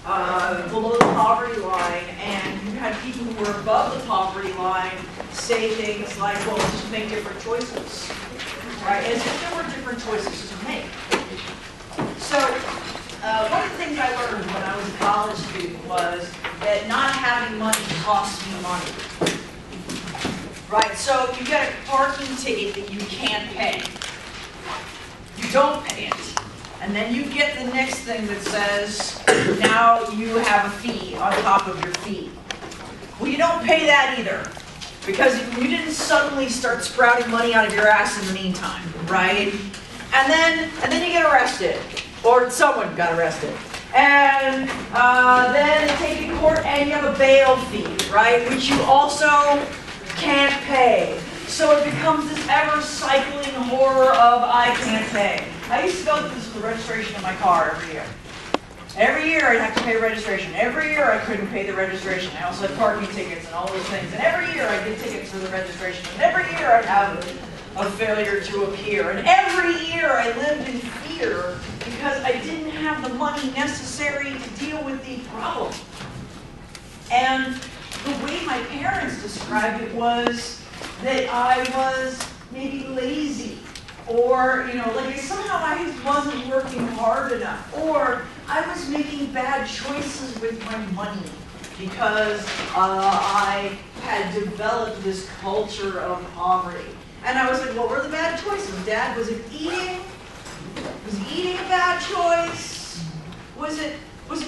below the poverty line, and you had people who were above the poverty line say things like, well, just make different choices, right? As if there were different choices to make. So one of the things I learned when I was a college student was that not having money costs me money. Right, so you get a parking ticket that you can't pay. You don't pay it. And then you get the next thing that says, now you have a fee on top of your fee. Well, you don't pay that either, because you didn't suddenly start sprouting money out of your ass in the meantime, right? And then you get arrested, or someone got arrested. And then they take you to court and you have a bail fee, right? Which you also can't pay. So it becomes this ever-cycling horror of I can't pay. I used to go through this with the registration of my car every year. Every year I'd have to pay registration. Every year I couldn't pay the registration. I also had parking tickets and all those things. And every year I'd get tickets for the registration. And every year I'd have a failure to appear. And every year I lived in fear because I didn't have the money necessary to deal with the problem. And the way my parents described it was that I was maybe lazy, or like somehow I wasn't working hard enough, or I was making bad choices with my money because I had developed this culture of poverty. And I was like, what were the bad choices? Dad, was it eating? Was eating a bad choice? Was it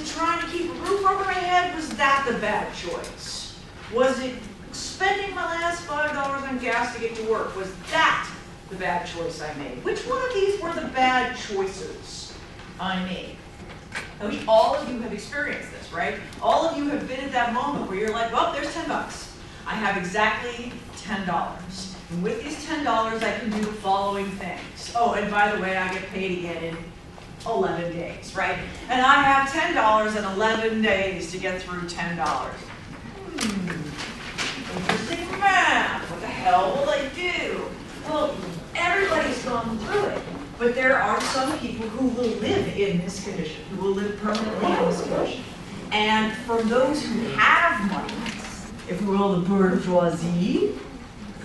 trying to keep a roof over my head? Was that the bad choice? Was it spending my last $5 on gas to get to work? Was that the bad choice I made? Which one of these were the bad choices I made? I mean, all of you have experienced this, right? All of you have been at that moment where you're like, well, there's $10. I have exactly $10. And with these $10, I can do the following things. Oh, and by the way, I get paid again in 11 days, right? And I have $10 and 11 days to get through $10. Interesting math. What the hell will I do? Well, everybody's gone through it. But there are some people who will live in this condition, who will live permanently in this condition. And for those who have money, if we will, the bourgeoisie,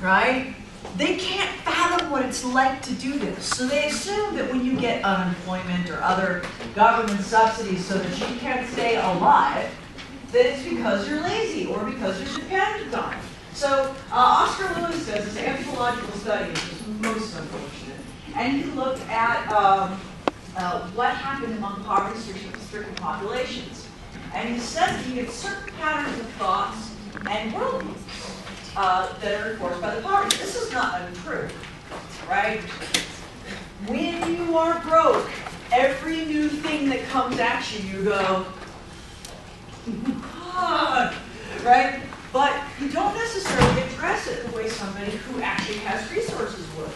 right? They can't fathom what it's like to do this. So they assume that when you get unemployment or other government subsidies so that you can't stay alive, that it's because you're lazy or because you're dependent on it. So Oscar Lewis does this anthropological study, which is most unfortunate. And he looked at what happened among poverty-stricken populations. And he says that you get certain patterns of thoughts and worldviews that are enforced by the poverty. This is not untrue, right? When you are broke, every new thing that comes at you, you go, right? But you don't necessarily address it the way somebody who actually has resources would.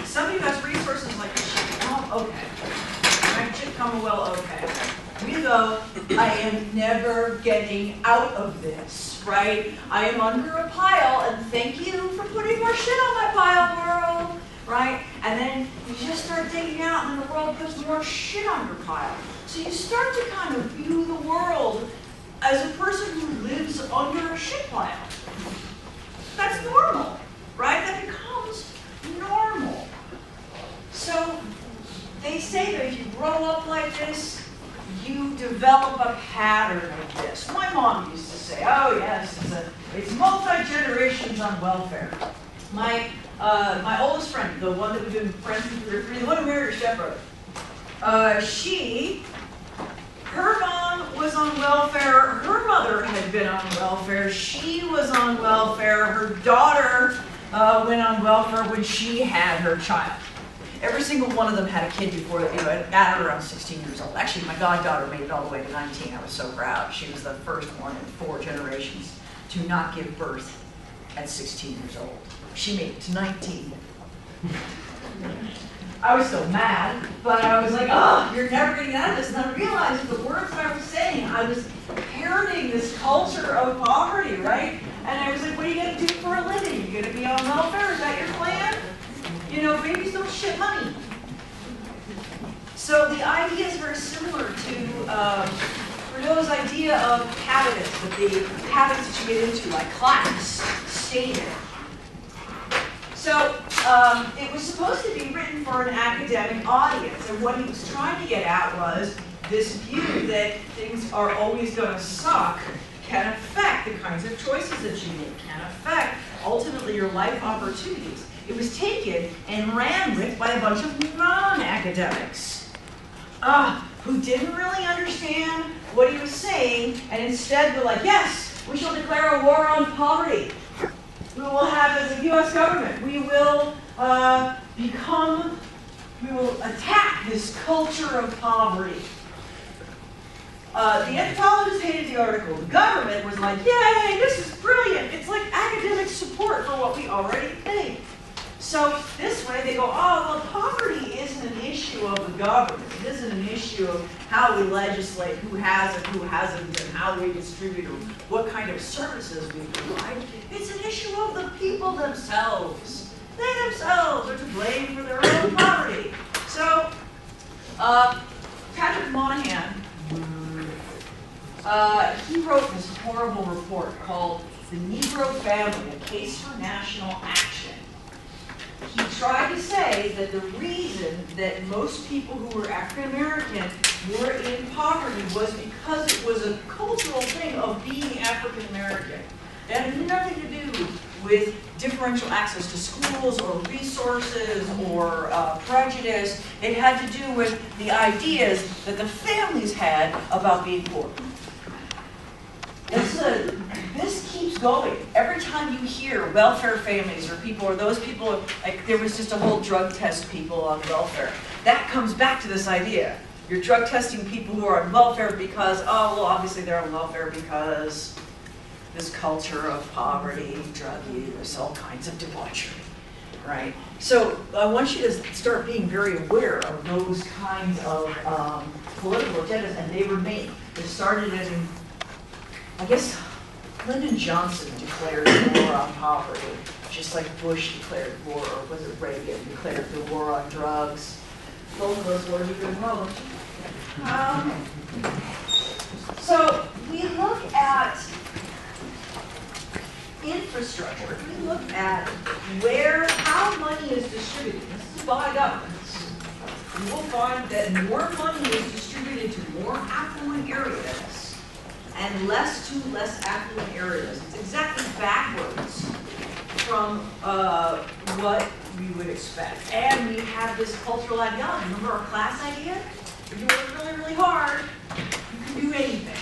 Somebody who has resources like okay. Right? Chip Commonwealth, okay. We go, I am never getting out of this, right? I am under a pile, and thank you for putting more shit on my pile, world, right? And then you just start digging out, and then the world puts more shit on your pile. So you start to kind of view the world as a person who lives under a shit pile. That's normal, right? That becomes normal. So they say that if you grow up like this, you develop a pattern of this. My mom used to say, oh yes, it's multi-generations on welfare. My oldest friend, the one that we've been friends with for 3, the one who married her stepbrother, her mom was on welfare, her mother had been on welfare, she was on welfare, her daughter went on welfare when she had her child. Every single one of them had a kid before, at around 16 years old. Actually, my goddaughter made it all the way to 19. I was so proud. She was the first one in 4 generations to not give birth at 16 years old. She made it to 19. I was so mad, but I was like, oh, you're never getting out of this. And I realized the words that I was saying, I was parroting this culture of poverty, right? And I was like, what are you going to do for a living? You're going to be on welfare? Is that your plan? Babies don't shit money. So the idea is very similar to, for those this idea of habits, the habits that you get into, like class, stated. So it was supposed to be written for an academic audience, and what he was trying to get at was this view that things are always going to suck can affect the kinds of choices that you make, can affect ultimately your life opportunities. It was taken and ran with by a bunch of non-academics who didn't really understand what he was saying, and instead were like, yes, we shall declare a war on poverty. We will have, as a U.S. government, we will attack this culture of poverty. The anthropologists hated the article. The government was like, yay, this is brilliant. It's like academic support for what we already think. So this way they go, oh, well, poverty isn't an issue of the government. It isn't an issue of how we legislate, who has and who hasn't, and how we distribute, or what kind of services we provide. It's an issue of the people themselves. They themselves are to blame for their own poverty. So Patrick Moynihan, he wrote this horrible report called The Negro Family, A Case for National Action. He tried to say that the reason that most people who were African American were in poverty was because it was a cultural thing of being African American. It had nothing to do with differential access to schools or resources or prejudice. It had to do with the ideas that the families had about being poor. This keeps going. Every time you hear welfare families or people, or those people, like there was just a whole drug test people on welfare. That comes back to this idea. You're drug testing people who are on welfare because, oh, well, obviously they're on welfare because this culture of poverty, drug use, all kinds of debauchery, right? So I want you to start being very aware of those kinds of political agendas, and they remain. It started in, I guess, Lyndon Johnson declared war on poverty, just like Bush declared war, or was it Reagan declared the war on drugs. Both of those wars are good problems. So we look at infrastructure. We look at how money is distributed. This is by governments. You will find that more money is distributed to more affluent areas and less to less affluent areas. It's exactly backwards from what we would expect. And we have this cultural ideology. Remember our class idea? If you work really, really hard, you can do anything.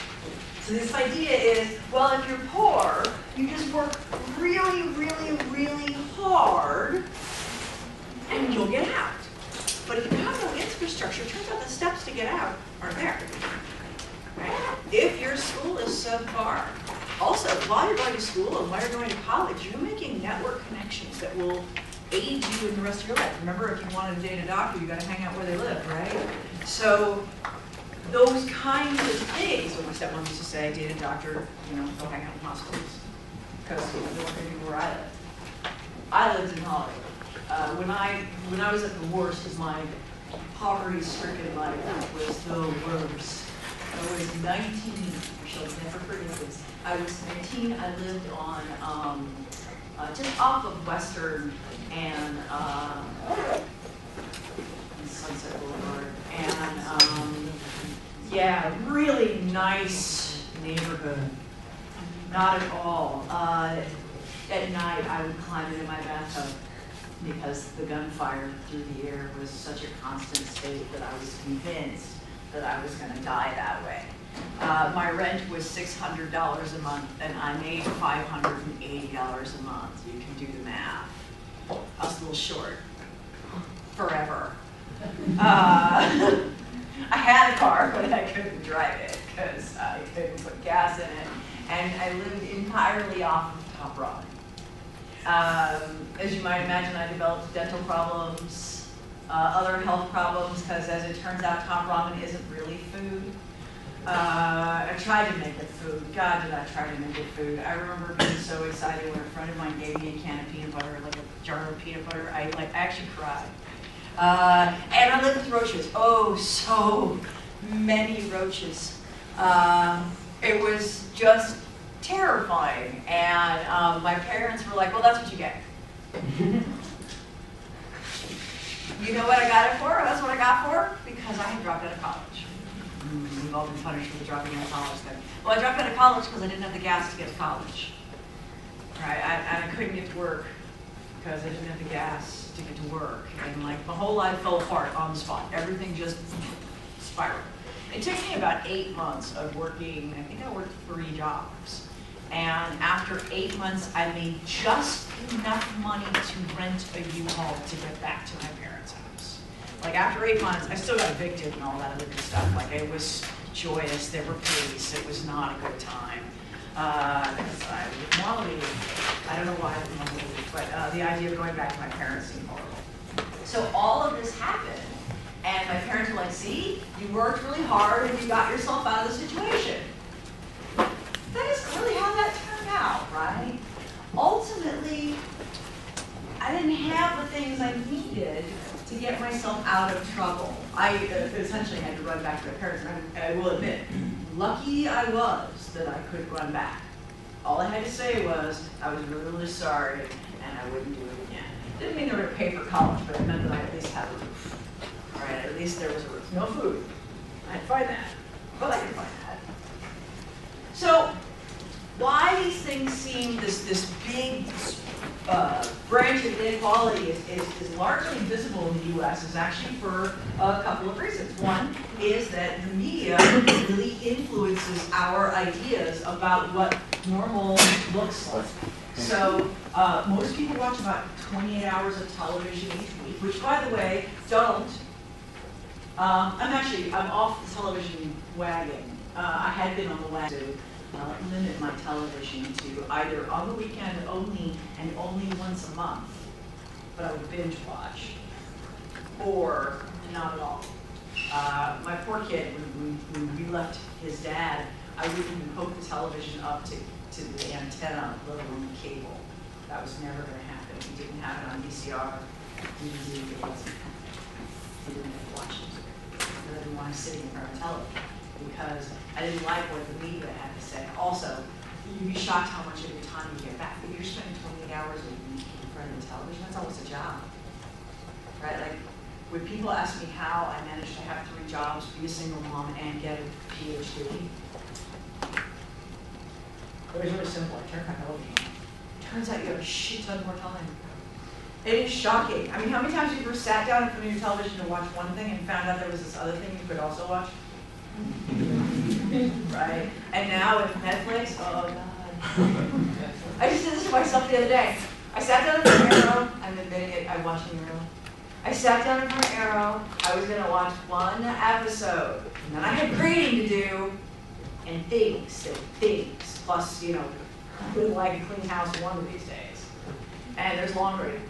So this idea is, well, if you're poor, you just work really, really, really hard, and you'll get out. But if you have no infrastructure, it turns out the steps to get out are there. Right? If your school is subpar, also, while you're going to school and while you're going to college, you're making network connections that will aid you in the rest of your life. Remember, if you wanted to date a doctor, you got to hang out where they live, right? So those kinds of things, what my stepmom used to say, date a doctor, go hang out in hospitals. Because they weren't going to be where I lived. I lived in Hollywood. When I was at the worst of my poverty-stricken life, was the worst. I was 19, I shall never forget this. I was 19, I lived on, just off of Western and Sunset Boulevard. And yeah, really nice neighborhood. Not at all. At night, I would climb into my bathtub because the gunfire through the air was such a constant state that I was convinced that I was going to die that way. My rent was $600 a month, and I made $580 a month. You can do the math. I was a little short. Forever. I had a car, but I couldn't drive it because I couldn't put gas in it. And I lived entirely off of Top Ramen. As you might imagine, I developed dental problems, other health problems, because as it turns out, Top Ramen isn't really food. I tried to make it food. God, did I try to make it food. I remember being so excited when a friend of mine gave me a can of peanut butter, like a jar of peanut butter. I actually cried. And I lived with roaches. Oh, so many roaches. It was just terrifying. And my parents were like, well, that's what you get. You know what I got it for? That's what I got for? Because I had dropped out of college. We've all been punished for dropping out of college then. Well, I dropped out of college because I didn't have the gas to get to college. Right? And I couldn't get to work because I didn't have the gas to get to work. And like my whole life fell apart on the spot. Everything just spiraled. It took me about 8 months of working. I think I worked 3 jobs. And after 8 months, I made just enough money to rent a U-Haul to get back to my parents' house. Like after 8 months, I still got evicted and all that other good stuff. Like it was joyous, there were police, it was not a good time. Because I don't know why I didn't want to leave, but the idea of going back to my parents seemed horrible. So all of this happened, and my parents were like, see, you worked really hard and you got yourself out of the situation. That is clearly how that turned out, right? Ultimately, I didn't have the things I needed to get myself out of trouble. I essentially had to run back to my parents, and I will admit, lucky I was that I could run back. All I had to say was, I was really, really sorry, and I wouldn't do it again. Didn't mean they were going to pay for college, but it meant that I at least had a roof. All right, at least there was a roof. No food. I had to find that, but I could find that. So, why these things seem, this big branch of inequality is largely visible in the US is actually for a couple of reasons. One is that the media really influences our ideas about what normal looks like. So most people watch about 28 hours of television each week, which by the way, don't. I'm off the television wagon. I had been on the wagon to limit my television to either on the weekend only and only once a month, but I would binge watch, or not at all. My poor kid, when we left his dad, I wouldn't even hook the television up to the antenna, let alone the cable. That was never going to happen. He didn't have it on VCR, DVD, it wasn't happening. He didn't have to watch it. I didn't want him sitting in front of television because I didn't like what the media had to say. Also, you'd be shocked how much of your time you get back. If you're spending 28 hours a week in front of the television, that's almost a job. Right? Like, when people ask me how I managed to have 3 jobs, be a single mom, and get a PhD, it was really simple. I turned my television on. Turns out you have a shit ton more time. It is shocking. I mean, how many times have you ever sat down in front of your television to watch one thing and found out there was this other thing you could also watch? Right? And now with Netflix, oh God. I just did this to myself the other day. I sat down in front of Arrow. I'm admitting it, I'm watching Arrow. I sat down in front of Arrow. I was going to watch 1 episode. And then I had grading to do, and things, plus, you know, wouldn't like a clean house one of these days. And there's laundry,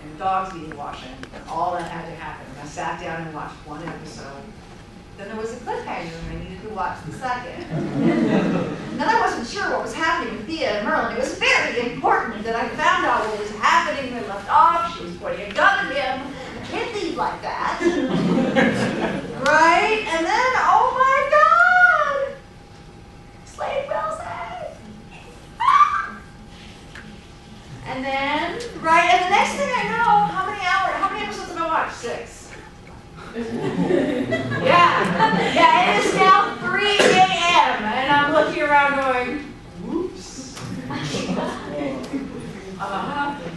and dogs needing washing, and all that had to happen. And I sat down and watched 1 episode. Then there was a cliffhanger, and I needed to watch the second. And then I wasn't sure what was happening with Thea and Merlin. It was very important that I found out what was happening. They left off. She was pointing a gun at him. I can't leave like that. Right? And then, oh my God! Slade Wilson! And then, right, and the next thing I know, how many episodes have I watched? 6. Yeah, it is now 3 a.m. and I'm looking around going, whoops.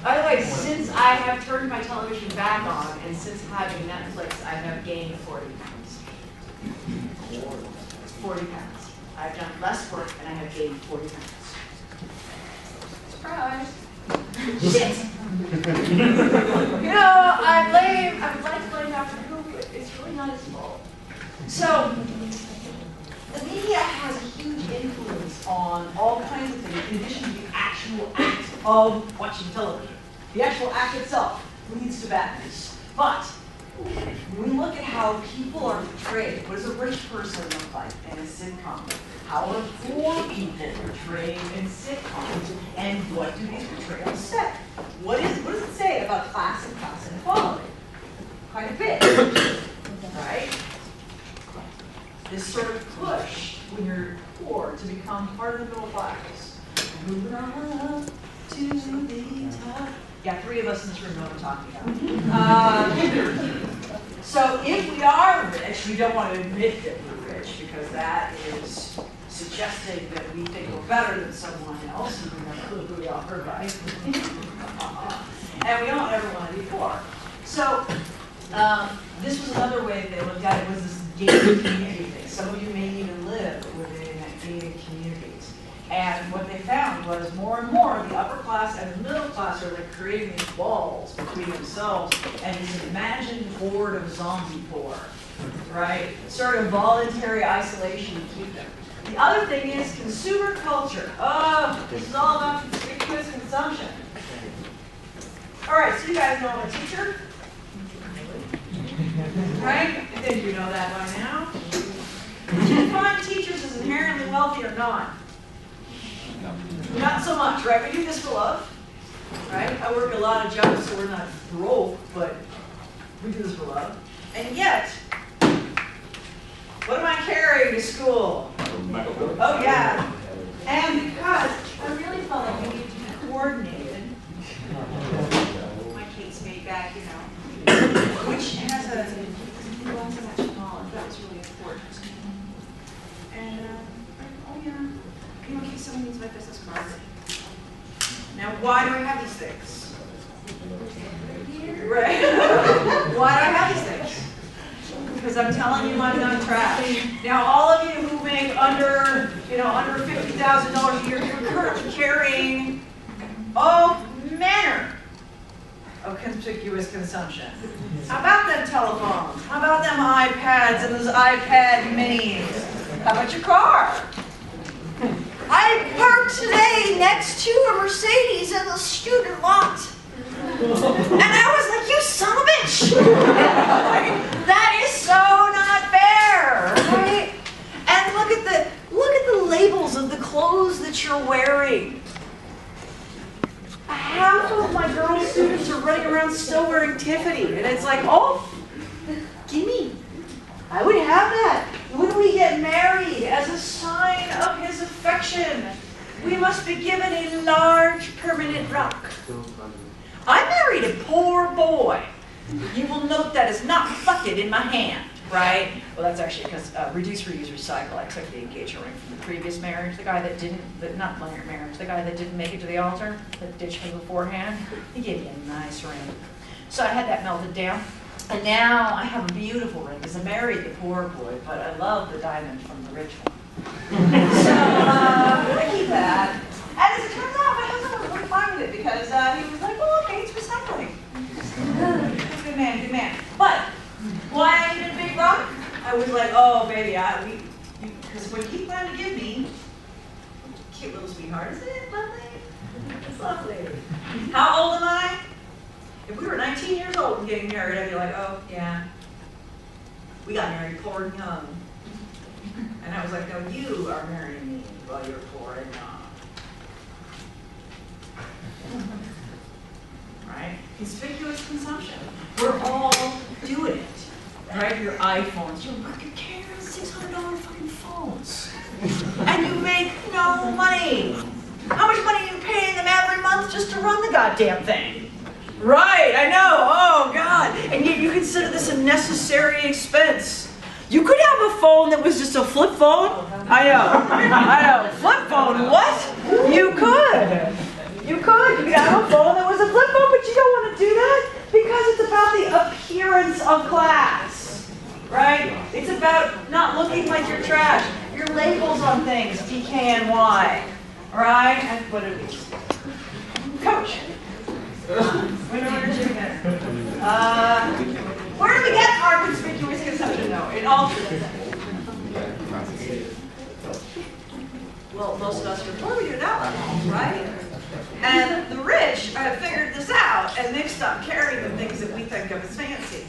By the way, since I have turned my television back on and since having Netflix, I have gained 40 pounds. 40 pounds. I've done less work and I have gained 40 pounds. Surprise. Shit! You know, I would like to blame Dr. Who, but it's really not his fault. So, the media has a huge influence on all kinds of things, in addition to the actual act of watching television. The actual act itself leads to badness. But, when we look at how people are portrayed, what does a rich person look like in a sitcom? How are poor people portrayed in sitcoms? And what do these portrayals say? What does it say about class and class inequality? Quite a bit, right? This sort of push when you're poor to become part of the middle class. Moving on to the top. Yeah, 3 of us in this room know what I'm talking about. So if we are rich, we don't want to admit that we're rich because that is suggesting that we think we're better than someone else, and we never clue who we are, right? And we don't ever want to be poor. So this was another way they looked at it, was this gated community thing. Some of you may even live within gated communities. And what they found was more and more the upper class and the middle class are like creating these walls between themselves and this imagined horde of zombie poor, right? Sort of voluntary isolation to keep them. The other thing is consumer culture. Oh, this is all about conspicuous consumption. All right, so you guys know I'm a teacher, right? I think you know that by now. Do you find teachers as inherently wealthy or not? Not so much, right? We do this for love, right? I work a lot of jobs, so we're not broke, but we do this for love. And yet, what am I carrying to school? Oh, yeah. And because I really felt like we needed to be coordinated. My Kate Spade bag, you know, which has a lots of extra knowledge. That was really important. And, oh, yeah. In case someone needs my business card. Now, why do I have these things? Right? Why do I have these things? Because I'm telling you I'm not trash. Now, all of you who make under $50,000 a year, you're currently carrying all manner of conspicuous consumption. How about them telephones? How about them iPads and those iPad minis? How about your car? I parked today next to a Mercedes in the student lot. And I was like, you son of a bitch! That is so not fair, right? And look at the labels of the clothes that you're wearing. Half of my girl students are running around still wearing Tiffany, and it's like, oh, gimme. I would have that. When we get married, as a sign of his affection, we must be given a large permanent rock. I married a poor boy. You will note that is not reflected in my hand, right? Well, that's actually because reduce, reuse, recycle. I took the engagement ring from the previous marriage, the guy that didn't, not marriage, the guy that didn't make it to the altar, that ditched me beforehand. He gave me a nice ring. So I had that melted down. And now I have a beautiful ring because I married the poor boy, but I love the diamond from the rich one. So I keep that. And as it turns out, my husband was really fine with it because he was like, well, okay, it's recycling. Good man, good man. But why I needed a big rock? I was like, oh, baby, because what he planned to give me, cute little sweetheart, isn't it lovely? It's lovely. How old am I? If we were 19 years old and getting married, I'd be like, oh, yeah. We got married poor and young. And I was like, no, you are marrying me while you're poor and young. Right? Conspicuous consumption. We're all doing it. Right? Your iPhones. You're carrying $600 fucking phones. And you make no money. How much money are you paying them every month just to run the goddamn thing? Right, I know, oh God. And yet you consider this a necessary expense. You could have a phone that was just a flip phone. I know, flip phone, what? You could. You could have a phone that was a flip phone, but you don't want to do that because it's about the appearance of class, right? It's about not looking like you're trash. Your labels on things, DKNY, right? And what are these? Coach. Where do we get our conspicuous consumption, though? In all well, most of us are poor, we do it out, right? And the rich have figured this out, and they've stopped carrying the things that we think of as fancy.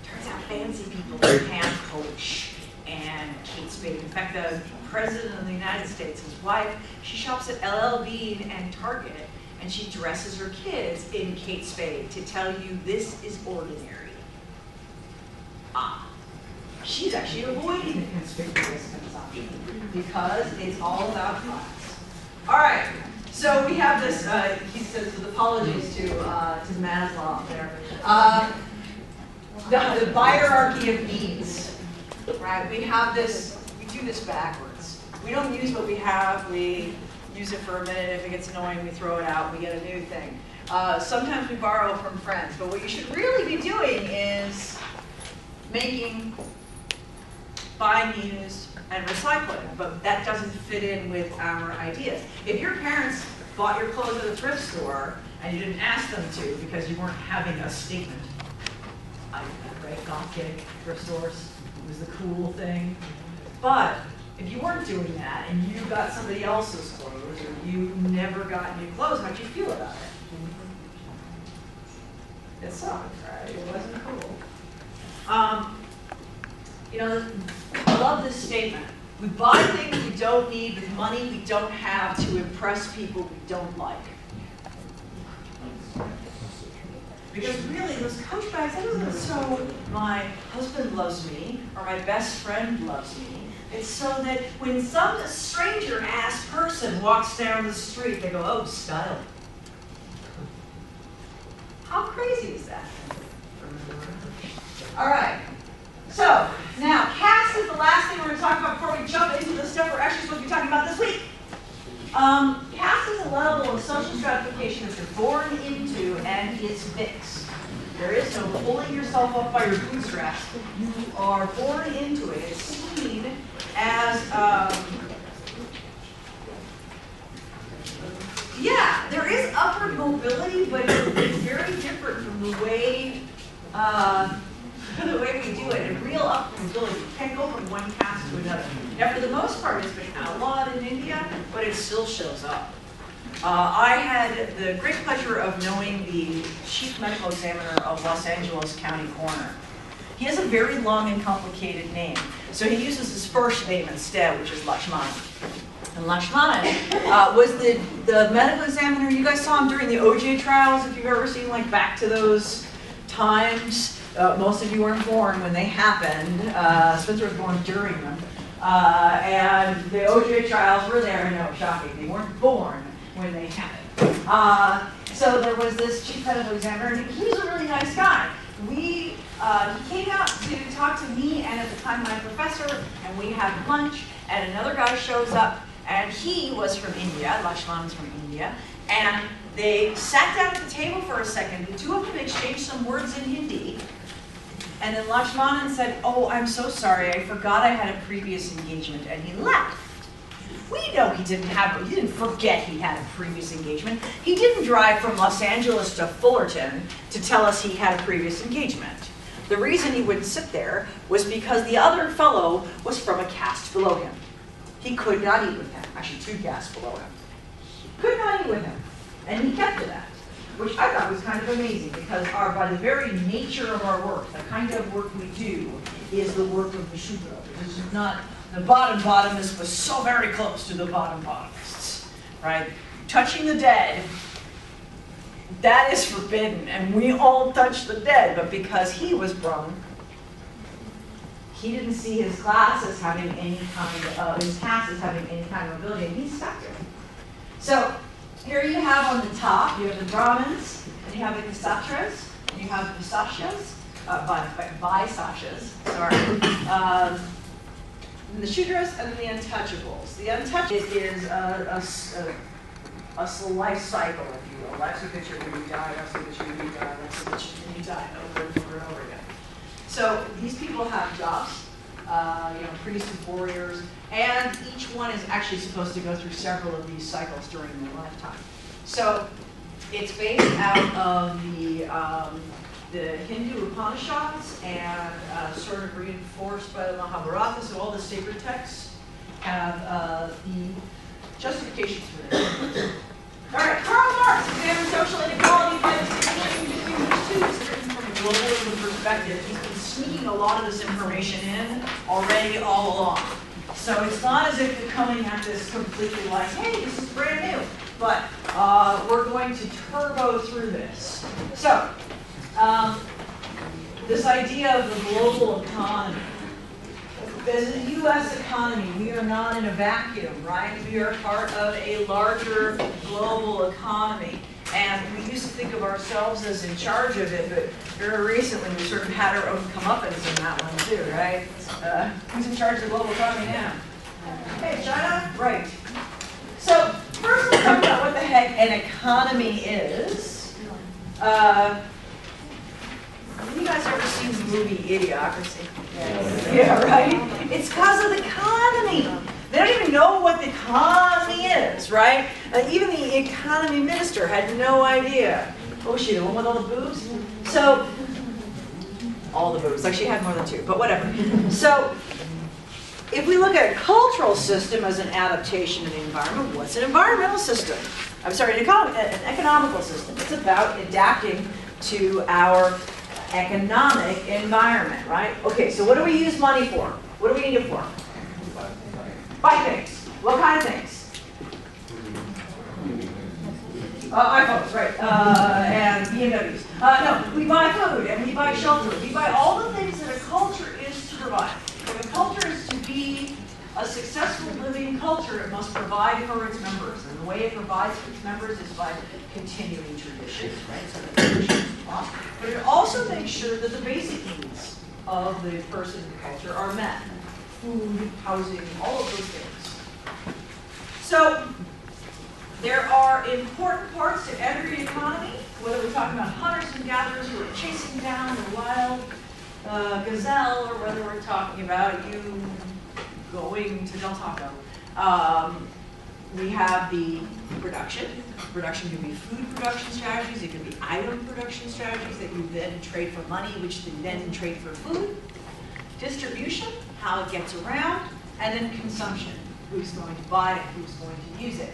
Turns out fancy people have Coach and Kate Spade. In fact, the President of the United States, his wife, she shops at LL Bean and Target, and she dresses her kids in Kate Spade to tell you this is ordinary. Ah, she's actually avoiding the conspicuous consumption. because it's all about class. All right, so we have this, he says, with apologies to Maslow there. The hierarchy of needs, right? We have this, we do this backwards. We don't use what we have, we use it for a minute. If it gets annoying, we throw it out, we get a new thing. Sometimes we borrow from friends, but what you should really be doing is making, buying used, and recycling, but that doesn't fit in with our ideas. If your parents bought your clothes at a thrift store and you didn't ask them to because you weren't having a statement, right? Gothic thrift stores was the cool thing. But if you weren't doing that and you got somebody else's clothes or you never got new clothes, how'd you feel about it? It sucked, right? It wasn't cool. You know, I love this statement. We buy things we don't need with money we don't have to impress people we don't like. Because really, those Coach bags, that isn't so my husband loves me or my best friend loves me. It's so that when some stranger-ass person walks down the street, they go, oh, style. How crazy is that? All right. So, now, caste is the last thing we're going to talk about before we jump into the stuff we're actually supposed to be talking about this week. Caste is a level of social stratification that you're born into, and it's fixed. There is no pulling yourself up by your bootstraps. You are born into it. It's seen as, yeah, there is upward mobility, but it's very different from the way we do it. And real upward mobility, you can't go from one caste to another. Now, for the most part, it's been outlawed in India, but it still shows up. I had the great pleasure of knowing the chief medical examiner of Los Angeles County Coroner. He has a very long and complicated name, so he uses his first name instead, which is Lakshmanan. And Lakshmanan was the medical examiner. You guys saw him during the OJ trials, if you've ever seen, like, back to those times. Most of you weren't born when they happened. Spencer was born during them. And the OJ trials were there, and no, shocking, they weren't born when they happened. So there was this chief medical examiner, and he was a really nice guy. He came out to talk to me and at the time my professor, and we had lunch, and another guy shows up, and he was from India, Lakshmanan's from India, and they sat down at the table for a second. The two of them exchanged some words in Hindi, and then Lakshmanan said, oh, I'm so sorry, I forgot I had a previous engagement, and he left. We know he didn't forget he had a previous engagement. He didn't drive from Los Angeles to Fullerton to tell us he had a previous engagement. The reason he wouldn't sit there was because the other fellow was from a caste below him. He could not eat with him. Actually, 2 castes below him. He could not eat with him. And he kept to that, which I thought was kind of amazing because by the very nature of our work, the kind of work we do is the work of the Shudra. This is not the bottomist was so very close to the bottomists, right? Touching the dead, that is forbidden, and we all touch the dead, but because he was Brahmin, he didn't see his class as having any kind of, his caste as having any kind of ability, and he stuck to it. So, here you have on the top, you have the Brahmins, and you have the Kshatriyas, and you have the Vaishyas, sorry. The Shudras and the Untouchables. The Untouchables is a life cycle, if you will. Life's a picture when you die, life's a picture when you die, life's a picture when you die, over and over and over again. So these people have jobs, priests and warriors, and each one is actually supposed to go through several of these cycles during their lifetime. So it's based out of the Hindu Upanishads and sort of reinforced by the Mahabharata, so all the sacred texts have the justifications for this. All right, Karl Marx examines social inequality by the distinction between these two. It's written from a globalism perspective. He's been sneaking a lot of this information in already all along. So it's not as if they're coming at this completely like, hey, this is brand new. But we're going to turbo through this. So, this idea of the global economy. as a U.S. economy, we are not in a vacuum, right? We are part of a larger global economy. And we used to think of ourselves as in charge of it, but very recently we sort of had our own comeuppance in that one too, right? Who's in charge of the global economy now? Hey, China? Right. So first let's talk about what the heck an economy is. Have you guys ever seen the movie Idiocracy? Yes. Yeah, right? It's because of the economy. They don't even know what the economy is, right? Even the economy minister had no idea. Oh, she the one with all the boobs? So, all the boobs, like she had more than two, but whatever. So, if we look at a cultural system as an adaptation to the environment, what's an environmental system? I'm sorry, an economical system. It's about adapting to our economic environment, right? Okay, so what do we use money for? What do we need it for? Buy things. What kind of things? iPhones, right, and BMWs. No, we buy food, and we buy shelter. We buy all the things that a culture is to provide. If a culture is to be a successful living culture, it must provide for its members. And the way it provides for its members is by continuing traditions, right? So the traditions are, but it also makes sure that the basic needs of the person in the culture are met. Food, housing, all of those things. So there are important parts to every economy, whether we're talking about hunters and gatherers who are chasing down the wild gazelle, or whether we're talking about you going to Del Taco. We have the production. Production can be food production strategies. It can be item production strategies that you then trade for money, which you then trade for food. Distribution, how it gets around, and then consumption. Who's going to buy it, who's going to use it.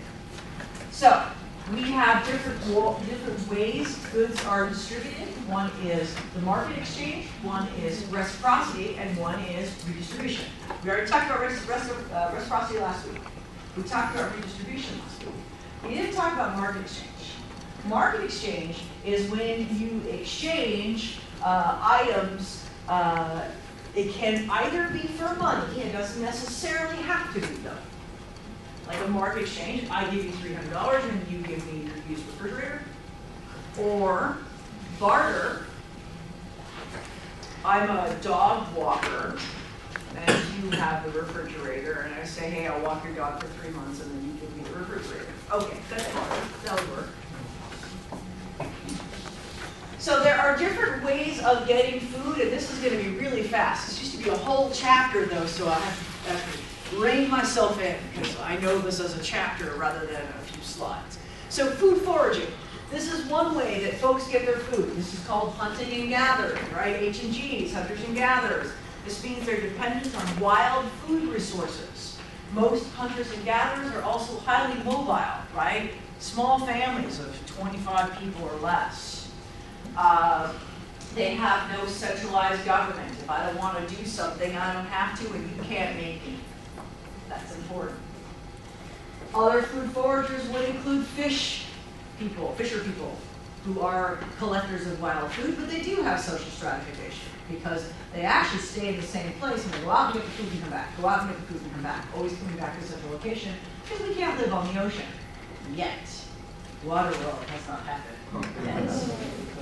So, we have different ways goods are distributed. One is the market exchange, one is reciprocity, and one is redistribution. We already talked about reciprocity last week. We talked about redistribution last week. We didn't talk about market exchange. Market exchange is when you exchange items. It can either be for money, it doesn't necessarily have to be though. Like a market exchange, I give you $300 and you give me your used refrigerator. Or barter, I'm a dog walker and you have the refrigerator and I say, hey, I'll walk your dog for 3 months and then you give me the refrigerator. Okay, that's barter, that'll work. So there are different ways of getting food, and this is going to be really fast. This used to be a whole chapter, though, so I have to rein myself in, because I know this as a chapter rather than a few slides. So food foraging. This is one way that folks get their food. This is called hunting and gathering, right? H&Gs, hunters and gatherers. This means they're dependent on wild food resources. Most hunters and gatherers are also highly mobile, right? Small families of 25 people or less. They have no centralized government. If I don't want to do something, I don't have to, and you can't make me. That's important. Other food foragers would include fisher people, who are collectors of wild food, but they do have social stratification because they actually stay in the same place and they go out and get the food and come back, go out and get the food and come back, always coming back to a central location because we can't live on the ocean yet. Water world has not happened yet.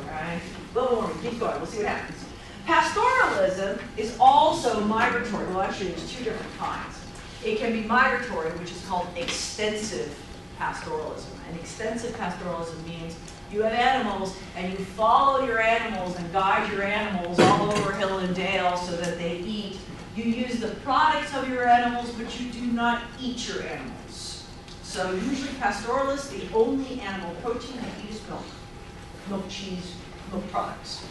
Right? Global warming, keep going, we'll see what happens. Pastoralism is also migratory. Well, actually, there's two different kinds. It can be migratory, which is called extensive pastoralism. And extensive pastoralism means you have animals and you follow your animals and guide your animals all over hill and dale so that they eat. You use the products of your animals, but you do not eat your animals. So usually pastoralists, the only animal protein they eat is milk. Milk, cheese, milk products.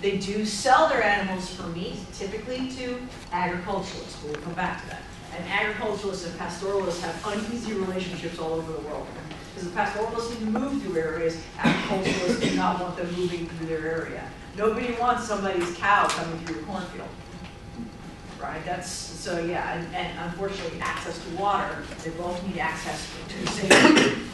They do sell their animals for meat, typically to agriculturalists. We'll come back to that. And agriculturalists and pastoralists have uneasy relationships all over the world. Because the pastoralists need to move through areas, agriculturalists do not want them moving through their area. Nobody wants somebody's cow coming through your cornfield. Right? That's, so yeah, and unfortunately access to water, they both need access to the same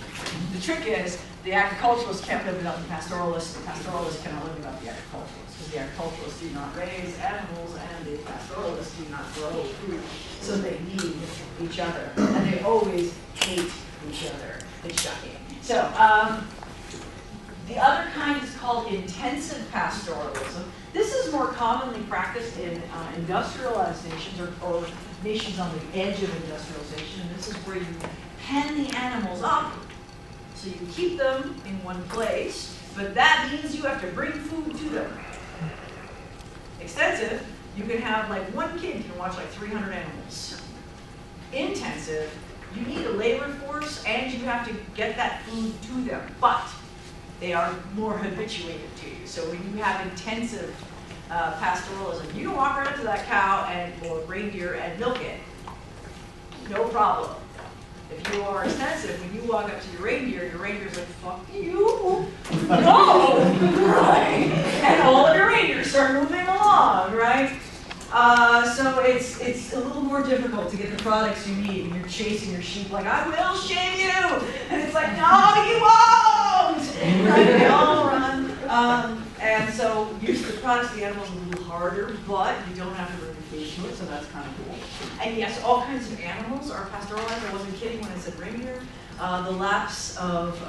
The trick is the agriculturalists can't live without the pastoralists, the pastoralists cannot live without the agriculturalists, because the agriculturalists do not raise animals and the pastoralists do not grow food. So they need each other, and they always hate each other. It's shocking. So the other kind is called intensive pastoralism. This is more commonly practiced in industrialized nations or nations on the edge of industrialization. And this is where you pen the animals up. So you keep them in one place, but that means you have to bring food to them. Extensive, you can have like one kid can watch like 300 animals. Intensive, you need a labor force and you have to get that food to them, but they are more habituated to you. So when you have intensive pastoralism, you can walk right up to that cow or reindeer and milk it. No problem. If you are extensive, when you walk up to your reindeer's like, fuck you, no, right? And all of your reindeers start moving along, right? So it's a little more difficult to get the products you need, and you're chasing your sheep like, I will shame you! And it's like, no, you won't! Right? They all run. And so use the products of the animals is a little harder, but you don't have to bring the food to it, so that's kind of cool. And yes, all kinds of animals are pastoralized. I wasn't kidding when I said reindeer. The Lapps of,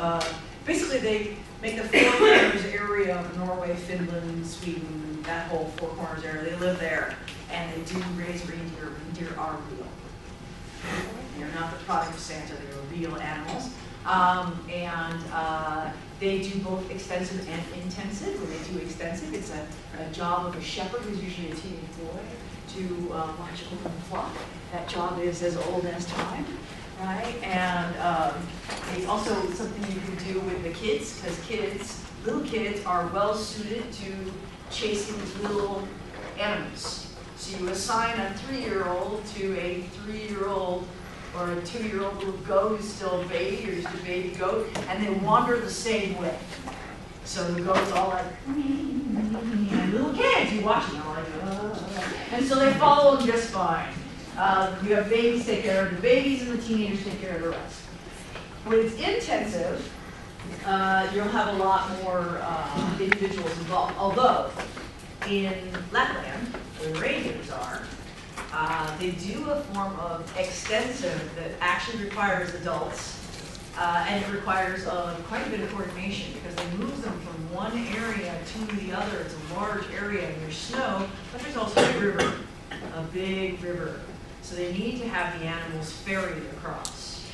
basically they make the Four Corners area of Norway, Finland, Sweden, that whole Four Corners area. They live there, and they do raise reindeer. Reindeer are real. They're not the product of Santa, they're real animals. They do both extensive and intensive. When they do extensive, it's a job of a shepherd, who's usually a teenage boy, to watch over the flock. That job is as old as time, right? And it's also something you can do with the kids, because little kids are well suited to chasing little animals. So you assign a 3-year-old to a 3-year-old or a 2-year-old little goat who's still a baby, or just a baby goat, and they wander the same way. So the goat's all like, and little kids, you watching them like, and so they follow them just fine. You have babies take care of the babies, and the teenagers take care of the rest. When it's intensive, you'll have a lot more individuals involved. Although in Lapland, where the reindeers are, they do a form of extensive that actually requires adults, and it requires quite a bit of coordination, because they move them from one area to the other. It's a large area, and there's snow, but there's also a river, a big river. So they need to have the animals ferried across.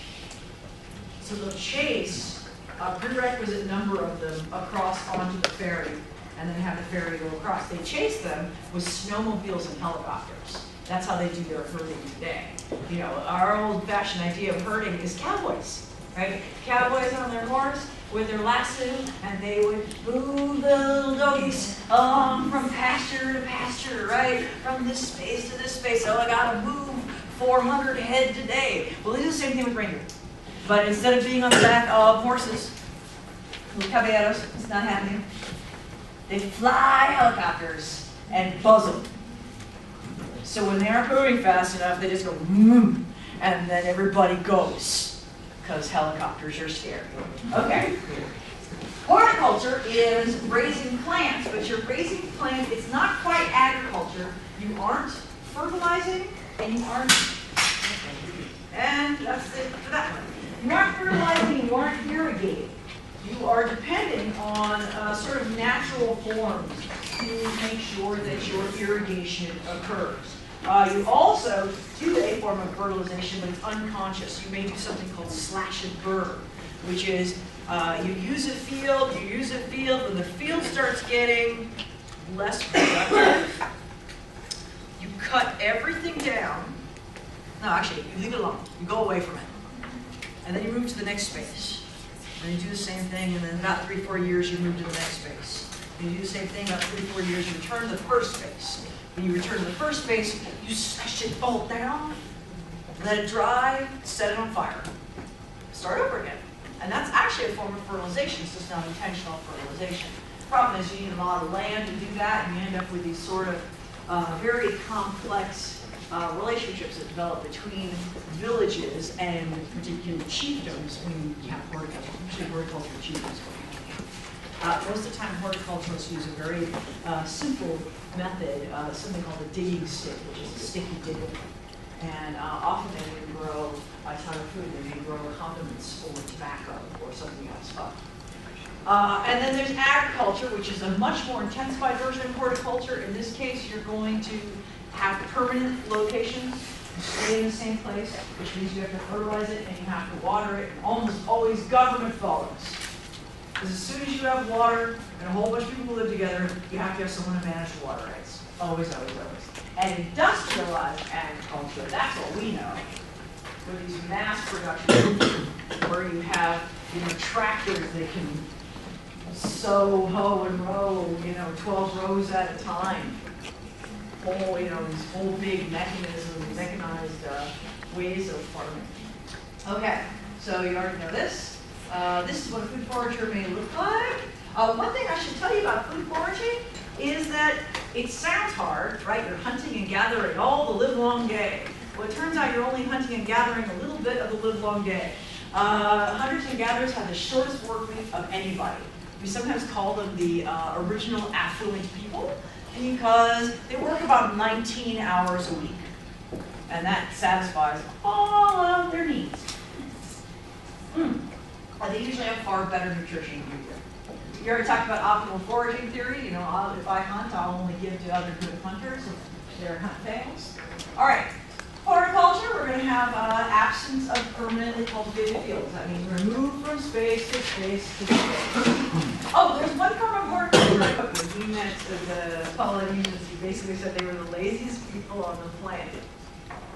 So they'll chase a prerequisite number of them across onto the ferry, and then have the ferry go across. They chase them with snowmobiles and helicopters. That's how they do their herding today. You know, our old-fashioned idea of herding is cowboys, right? Cowboys on their horse with their lasso, and they would move the little doggies along from pasture to pasture, right? From this space to this space. Oh, I gotta move 400 head today. Well, they do the same thing with reindeer. But instead of being on the back of horses, little caballeros, it's not happening. They fly helicopters and buzz them. So when they aren't moving fast enough, they just go, and then everybody goes, because helicopters are scary. Okay. Horticulture is raising plants, but you're raising plants, it's not quite agriculture. You aren't fertilizing, and you aren't, and that's it for that one. You aren't fertilizing, you aren't irrigating. You are depending on sort of natural forms to make sure that your irrigation occurs. You also do a form of fertilization, but it's unconscious. You may do something called slash and burn, which is you use a field, when the field starts getting less productive, you cut everything down. No, actually, you leave it alone. You go away from it. And then you move to the next space. And you do the same thing, and then about 3-4 years, you move to the next space. And you do the same thing, about 3-4 years, you return to the first space. When you return to the first space, you slash it all down, let it dry, set it on fire. Start over again. And that's actually a form of fertilization, it's just not intentional fertilization. The problem is you need a lot of land to do that, and you end up with these sort of very complex relationships that develop between villages and particular chiefdoms when you have horticulture, usually horticulture chiefdoms. Most of the time, horticulturists use a very simple method, something called a digging stick, which is a stick you dig with. And often they may grow, by time of food, they may grow condiments or tobacco or something else. And then there's agriculture, which is a much more intensified version of horticulture. In this case, you're going to have permanent locations. You stay in the same place, which means you have to fertilize it and you have to water it. And almost always government follows. Because as soon as you have water and a whole bunch of people live together, you have to have someone to manage the water rights. Always, always, always. And industrialized agriculture, that's what we know. With these mass production, where you have, tractors that can sow, hoe, and row, 12 rows at a time. Whole, these whole big mechanisms, mechanized ways of farming. Okay, so you already know this. This is what a food forager may look like. One thing I should tell you about food foraging is that it sounds hard, right? You're hunting and gathering all the livelong day. Well, it turns out you're only hunting and gathering a little bit of the livelong day. Hunters and gatherers have the shortest work week of anybody. We sometimes call them the original affluent people because they work about 19 hours a week. And that satisfies all of their needs. They usually have far better nutrition than we do. You already talked about optimal foraging theory. If I hunt, I'll only give to other good hunters if their hunt fails. All right, horticulture, we're going to have absence of permanently cultivated fields. That means we're moved from space to space to space. Oh, there's one form of horticulture I put with. We met the Polynesians who basically said they were the laziest people on the planet.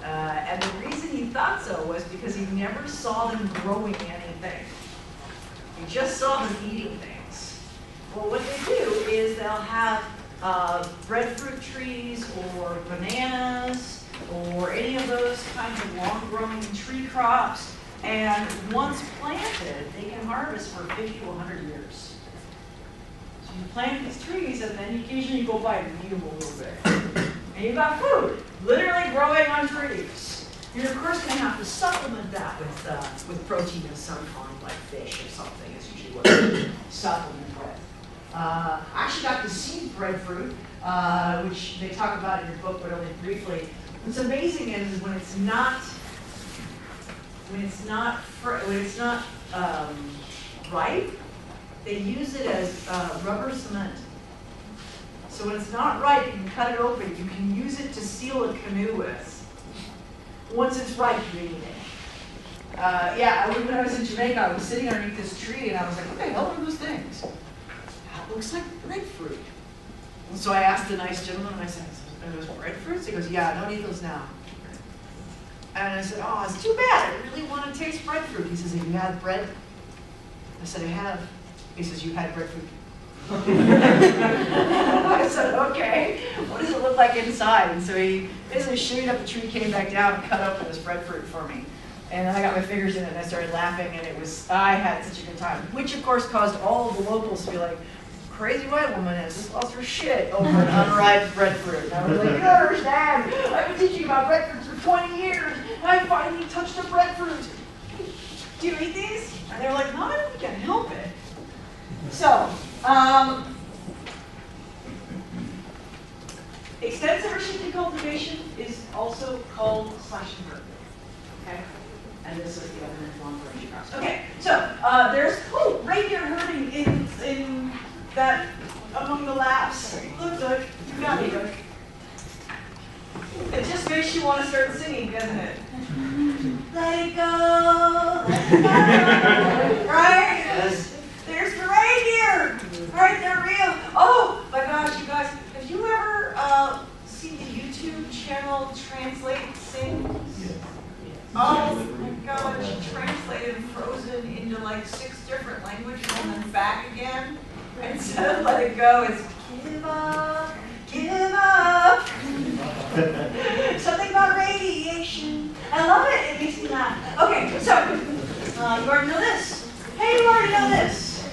And the reason he thought so was because he never saw them growing anything. He just saw them eating things. Well, what they do is they'll have breadfruit trees or bananas or any of those kinds of long-growing tree crops, and once planted, they can harvest for 50 to 100 years. So you plant these trees, and then occasionally you go by and eat them a little bit. And you've got food, literally growing on trees. You're of course going to have to supplement that with protein of some kind, like fish or something. Is usually what you supplement with. I actually got to see breadfruit, which they talk about in your book, but only briefly. What's amazing is when it's not ripe, they use it as rubber cement. So when it's not ripe, you can cut it open. You can use it to seal a canoe with. Once it's ripe, you eat it. When I was in Jamaica, I was sitting underneath this tree, and I was like, what the hell are those things? That looks like breadfruit. And so I asked the nice gentleman, and I said, are those breadfruits? He goes, yeah, don't eat those now. And I said, oh, it's too bad. I really want to taste breadfruit. He says, have you had bread? I said, I have. He says, you had breadfruit. I said, okay, what does it look like inside? And so he basically shooted up the tree, came back down, and cut open this breadfruit for me. And then I got my fingers in it, and I started laughing, and I had such a good time. Which, of course, caused all of the locals to be like, crazy white woman has just lost her shit over an unripe breadfruit. And I was like, you don't understand. I've been teaching about breadfruits for 20 years. I finally touched a breadfruit. Do you eat these? And they were like, no, I don't think I can help it. So, extensive or shifting cultivation is also called slash and burn. Okay? And this is the other long range crops. Okay, so there's reindeer herding in that among the laps. Look, you got me. It just makes you want to start singing, doesn't it? Let it go, let it go. Right? Yes. There's the reindeer. Right, they're real. Oh my gosh, you guys, have you ever seen the YouTube channel Translate Sing? Yes. Oh my God, she translated Frozen into like 6 different languages and then back again. Instead of let it go, it's give up, give up. Something about radiation. I love it, it makes me laugh. Okay, so, you already know this. Hey, you already know this.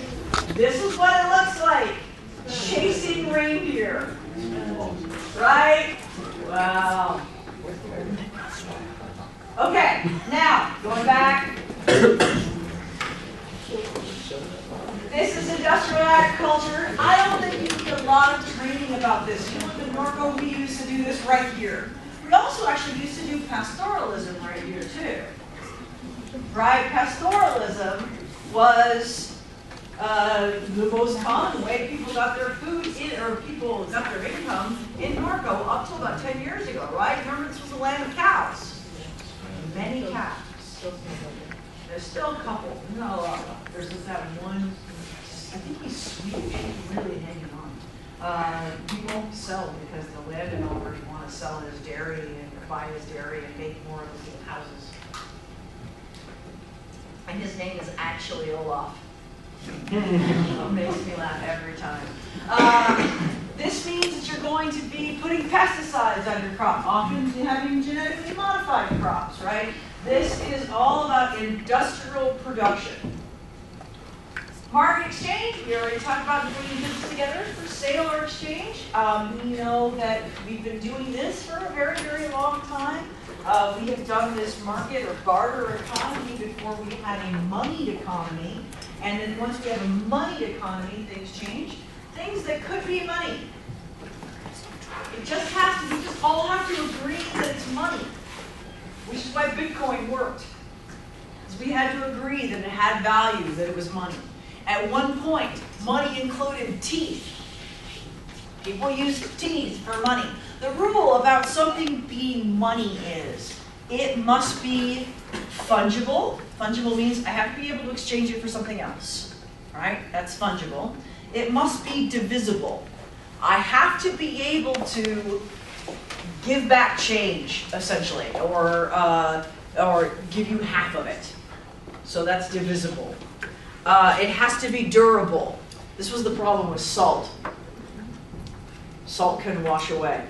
This is what it looks like. Chasing reindeer. Right? Wow. Okay, now, going back. This is industrial agriculture. I don't think you need a lot of training about this. You look at Norco, we used to do this right here. We also actually used to do pastoralism right here too. Right? Pastoralism was the most common way people got their food in, or people got their income in Norco up till about 10 years ago, right? Remember, this was a land of cows. Many cows. There's still a couple, not a lot. There's just that one, I think he's Swedish, he's really hanging on. He won't sell because the landowners want to sell his dairy and buy his dairy and make more of his little houses. And his name is actually Olaf. It makes me laugh every time. This means that you're going to be putting pesticides on your crop, often having genetically modified crops, right? This is all about industrial production. Market exchange, we already talked about bringing business together for sale or exchange. We know that we've been doing this for a very, very long time. We have done this market or barter economy before we had a moneyed economy. And then once we have a moneyed economy, things change. Things that could be money. It just has to, we just all have to agree that it's money. Which is why Bitcoin worked. Because we had to agree that it had value, that it was money. At one point, money included teeth. People used teeth for money. The rule about something being money is it must be fungible. Fungible means I have to be able to exchange it for something else. Right? That's fungible. It must be divisible. I have to be able to give back change, essentially, or give you half of it. So that's divisible. It has to be durable. This was the problem with salt. Salt can wash away,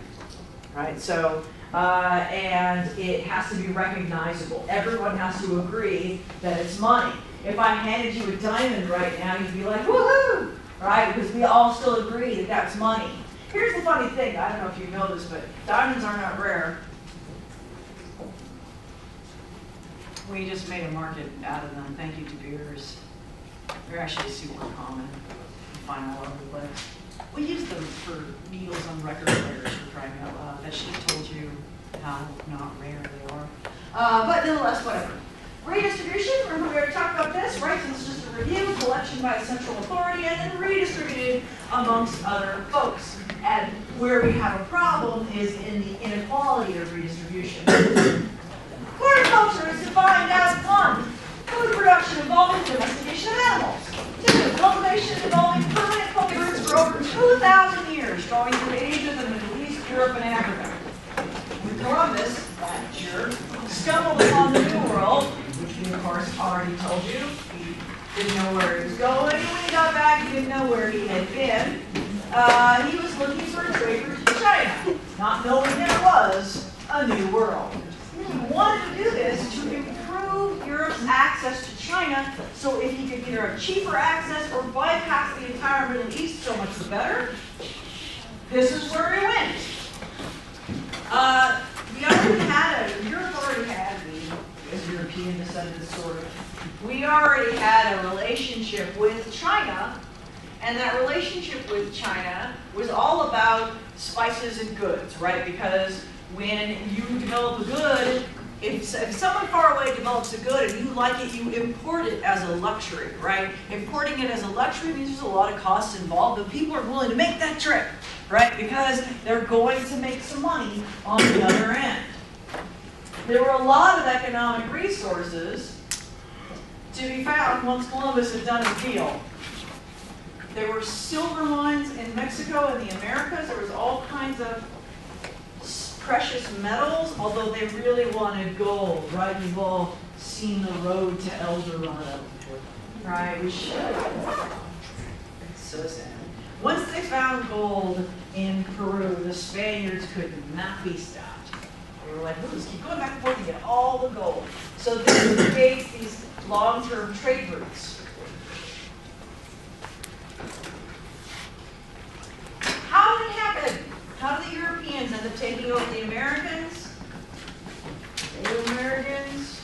right? So, and it has to be recognizable. Everyone has to agree that it's money. If I handed you a diamond right now, you'd be like, woohoo, right? Because we all still agree that that's money. Here's the funny thing, I don't know if you know this, but diamonds are not rare. We just made a market out of them, thank you to beers. They're actually super common. You find all over the place. We use them for needles on record players, for crying out loud. That should have told you how not rare they are. But nonetheless, whatever. Redistribution, remember we already talked about this, right? So it's just a review, collection by a central authority, and then redistributed amongst other folks. And where we have a problem is in the inequality of redistribution. Horticulture is defined as 1, food production involving domestication of animals. 2, cultivation involving permanent cultivars for over 2,000 years, going through Asia, the Middle East, Europe, and Africa. When Columbus, that jerk, stumbled upon the New World, which we of course already told you, he didn't know where he was going, and when he got back, he didn't know where he had been. He was looking for a trade route to China, not knowing there was a new world. He wanted to do this to improve Europe's access to China, so if he could either have cheaper access or bypass the entire Middle East, so much the better. This is where he went. Europe already had, as European descendants sort of, we already had a relationship with China. And that relationship with China was all about spices and goods, right? Because when you develop a good, if someone far away develops a good and you like it, you import it as a luxury, right? Importing it as a luxury means there's a lot of costs involved, but people are willing to make that trip, right? Because they're going to make some money on the other end. There were a lot of economic resources to be found once Columbus had done his deal. There were silver mines in Mexico and the Americas. There was all kinds of precious metals, although they really wanted gold, right? You've all seen the road to El Dorado, right? We should. It's so sad. Once they found gold in Peru, the Spaniards could not be stopped. They were like, we'll just keep going back and forth and get all the gold. So this creates these long-term trade routes. How did it happen? How did the Europeans end up taking over the Americans? They were Americans?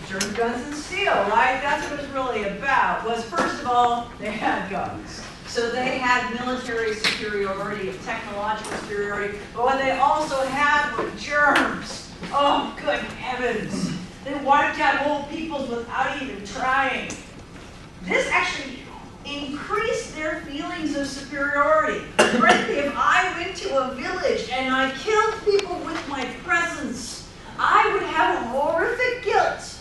German guns and steel, right? That's what it was really about. Was first of all, they had guns. So they had military superiority and technological superiority, but what they also had were germs. Oh, good heavens. They wiped out whole peoples without even trying. This actually increased their feelings of superiority. Frankly, if I went to a village and I killed people with my presence, I would have a horrific guilt.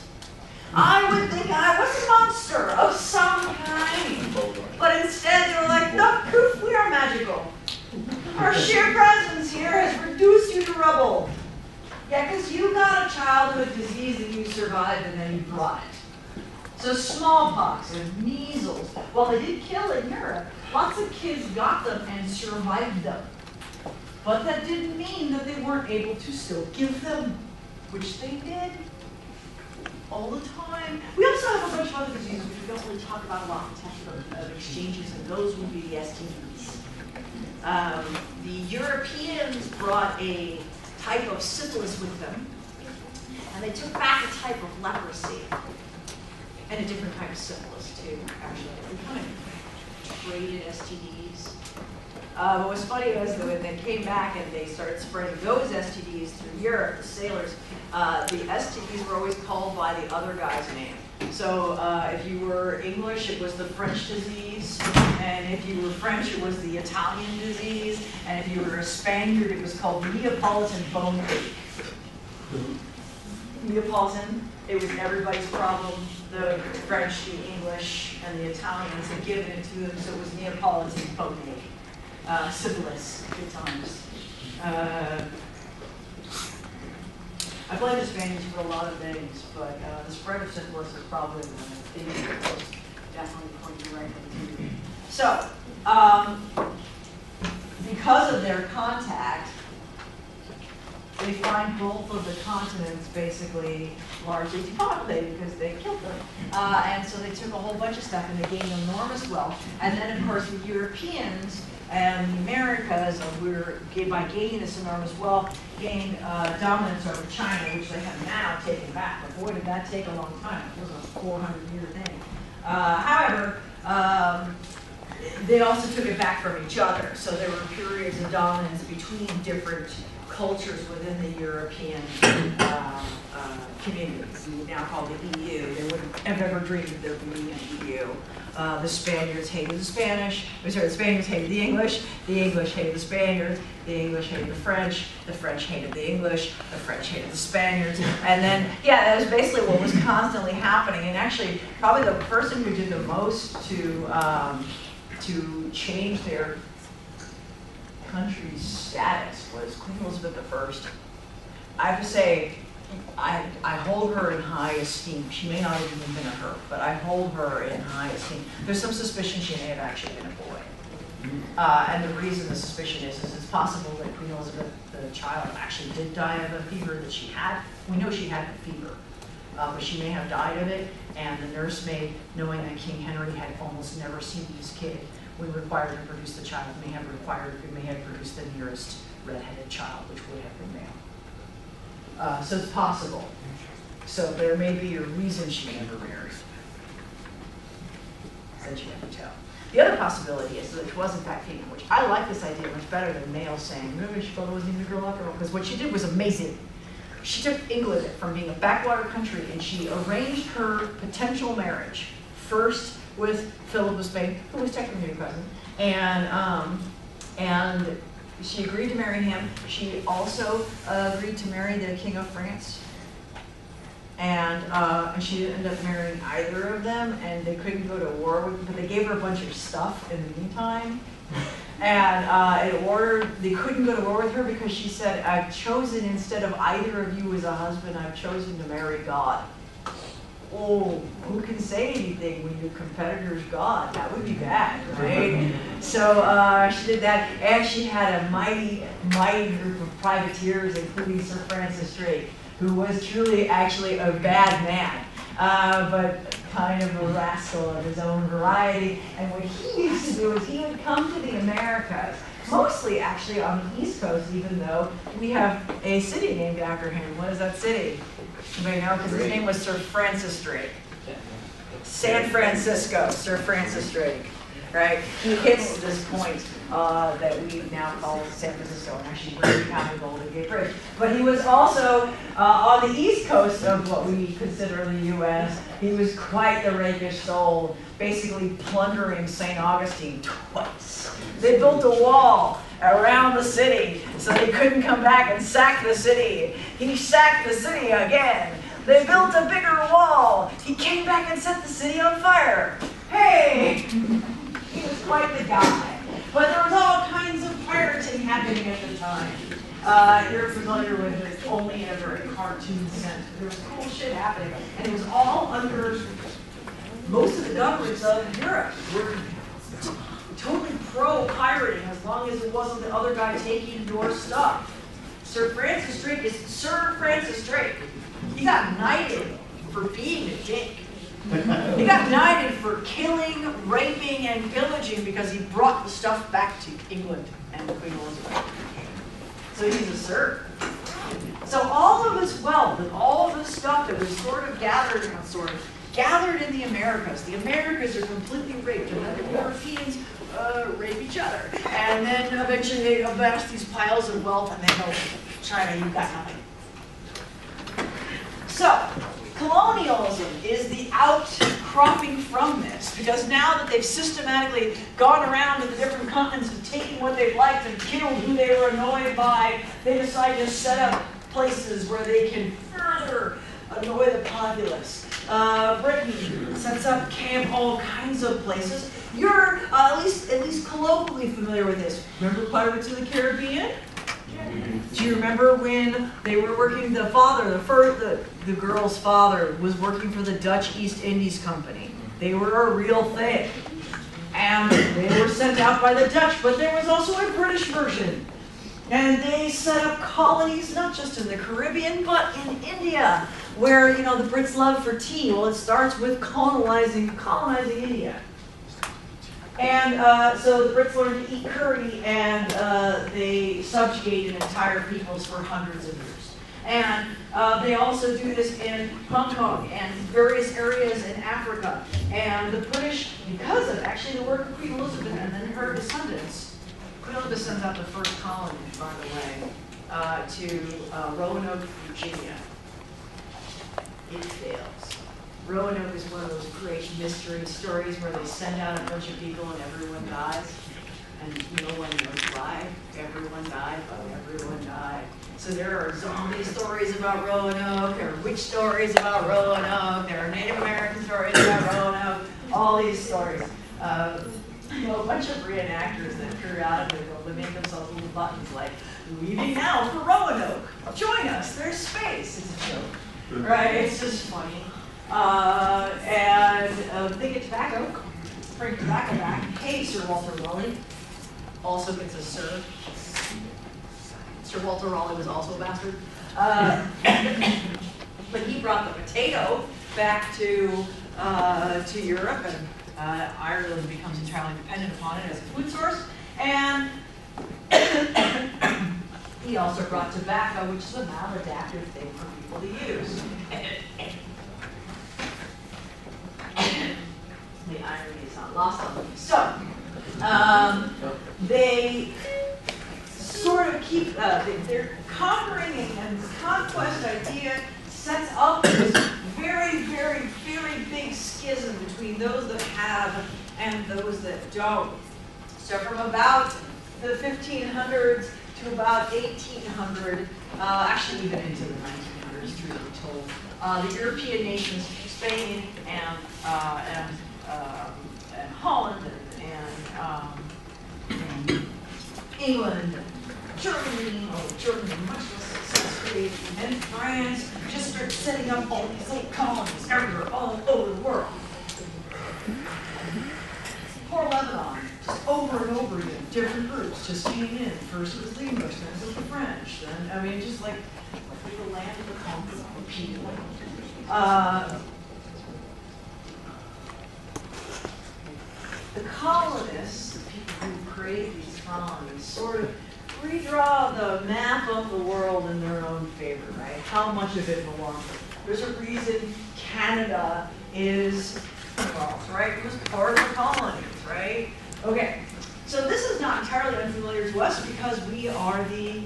I would think I was a monster of some kind. But instead, they were like, no, poof, we are magical. Our sheer presence here has reduced you to rubble. Yeah, because you got a childhood disease that you survived and then you brought it. So smallpox and measles, well, they did kill in Europe. Lots of kids got them and survived them. But that didn't mean that they weren't able to still give them, which they did. All the time. We also have a bunch of other diseases which we don't really talk about a lot in terms of exchanges, and those would be the STDs. The Europeans brought a type of syphilis with them, and they took back a type of leprosy, and a different type of syphilis too, actually. We kind of traded STDs. What was funny was that when they came back and they started spreading those STDs through Europe, the sailors, the STDs were always called by the other guy's name. So if you were English, it was the French disease, and if you were French, it was the Italian disease, and if you were a Spaniard, it was called Neapolitan bone ache. Neapolitan, it was everybody's problem. The French, the English, and the Italians had given it to them, so it was Neapolitan bone ache. Syphilis, good times. I blame the Spaniards for a lot of things, but the spread of syphilis is probably the thing that was definitely pointing right to you. So, because of their contact, they find both of the continents basically largely depopulated because they killed them. And so they took a whole bunch of stuff and they gained enormous wealth. And then, of course, the Europeans and the Americas, by gaining this enormous wealth, gained dominance over China, which they have now taken back. But boy, did that take a long time. It was a 400-year thing. However, they also took it back from each other. So there were periods of dominance between different cultures within the European communities, we now call the EU. They wouldn't have ever dreamed of there being an EU. The Spaniards hated the Spanish. The Spaniards hated the English hated the Spaniards, the English hated the French hated the English hated the Spaniards. And then, yeah, that was basically what was constantly happening. And actually, probably the person who did the most to change their country's status was Queen Elizabeth I. I have to say, I hold her in high esteem. She may not have even been a her, but I hold her in high esteem. There's some suspicion she may have actually been a boy. And the reason the suspicion is it's possible that Queen Elizabeth, the child, actually did die of a fever that she had. We know she had the fever, but she may have died of it, and the nursemaid, knowing that King Henry had almost never seen his kid, when required to produce the child, may have produced the nearest red-headed child, which would have been male. So it's possible. So there may be a reason she never married. That you have to tell. The other possibility is that she was in fact female, which I like this idea much better than male saying, no, she thought it wasn't even a girl after all, because what she did was amazing. She took England from being a backwater country and she arranged her potential marriage first with Philip of Spain, who was technically her cousin, and she agreed to marry him. She also agreed to marry the King of France, and she didn't end up marrying either of them, and they couldn't go to war with them, but they gave her a bunch of stuff in the meantime. And they couldn't go to war with her because she said, I've chosen, instead of either of you as a husband, I've chosen to marry God. Oh, who can say anything when your competitor's God? That would be bad, right? So she did that, and she had a mighty, mighty group of privateers, including Sir Francis Drake, who was truly actually a bad man, but kind of a rascal of his own variety. And what he used to do is he would come to the Americas Mostly actually on the East Coast, even though we have a city named after him. What is that city? You may know, because his name was Sir Francis Drake. San Francisco, Sir Francis Drake, right? He hits this point that we now call San Francisco, and actually Brady County, Golden Gate Bridge. But he was also on the east coast of what we consider the U.S. He was quite the rakish soul, basically plundering St. Augustine twice. They built a wall around the city so they couldn't come back and sack the city. He sacked the city again. They built a bigger wall. He came back and set the city on fire. Hey, he was quite the guy. But there was all kinds of pirating happening at the time. You're familiar with it, only in a very cartoon sense. There was cool shit happening. And it was all under most of the governments of Europe. Were totally pro-pirating as long as it wasn't the other guy taking your stuff. Sir Francis Drake is Sir Francis Drake. He got knighted for being a dick. He got knighted for killing, raping, and pillaging because he brought the stuff back to England and Queen Elizabeth. So he's a sir. So all of this wealth and all of this stuff that was sort of gathered in the Americas. The Americas are completely raped, and then the Europeans rape each other. And then eventually they amass these piles of wealth, and they go, China, you've got nothing. So, colonialism is the outcropping from this, because now that they've systematically gone around to the different continents and taken what they liked and killed who they were annoyed by, they decide to set up places where they can further annoy the populace. Britain sets up camp all kinds of places. You're at least colloquially familiar with this. Remember Pirates of the Caribbean? Do you remember when they were working, the girl's father was working for the Dutch East Indies Company. They were a real thing. And they were sent out by the Dutch, but there was also a British version. And they set up colonies, not just in the Caribbean, but in India, where, you know, the Brits love for tea. Well, it starts with colonizing India. And so the Brits learned to eat curry, and they subjugated entire peoples for hundreds of years. And they also do this in Hong Kong and various areas in Africa. And the British, because of actually the work of Queen Elizabeth and then her descendants, Queen Elizabeth sends out the first colony, by the way, to Roanoke, Virginia. It fails. Roanoke is one of those great mystery stories where they send out a bunch of people and everyone dies. And no one knows why. Everyone died, but everyone died. So there are zombie stories about Roanoke, there are witch stories about Roanoke, there are Native American stories about Roanoke, all these stories. You know, a bunch of reenactors that periodically go to make themselves little buttons like, leaving now for Roanoke. Join us, there's space. It's a joke. Right? It's just funny. They get tobacco, bring tobacco back. Hey, Sir Walter Raleigh, also gets a sir. Sir Walter Raleigh was also a bastard. But he brought the potato back to Europe, and Ireland becomes entirely dependent upon it as a food source. And he also brought tobacco, which is a maladaptive thing for people to use. The irony is not lost on me. So, they sort of keep, their conquering and this conquest idea sets up this very, very, very big schism between those that have and those that don't. So from about the 1500s to about 1800, actually even into the 1900s, truth be told, the European nations, Spain and Holland and England, Germany, Germany much less successfully, and France just started setting up all these little colonies everywhere, all over the world. Poor Lebanon, just over and over again, different groups just came in. First it was the English, then it was the French, then, I mean, just like the land of the conquered people. The colonists, the people who create these colonies sort of redraw the map of the world in their own favor, right? How much of it belongs? There's a reason Canada is, well, right? It was part of the colonies, right? Okay, so this is not entirely unfamiliar to us because we are the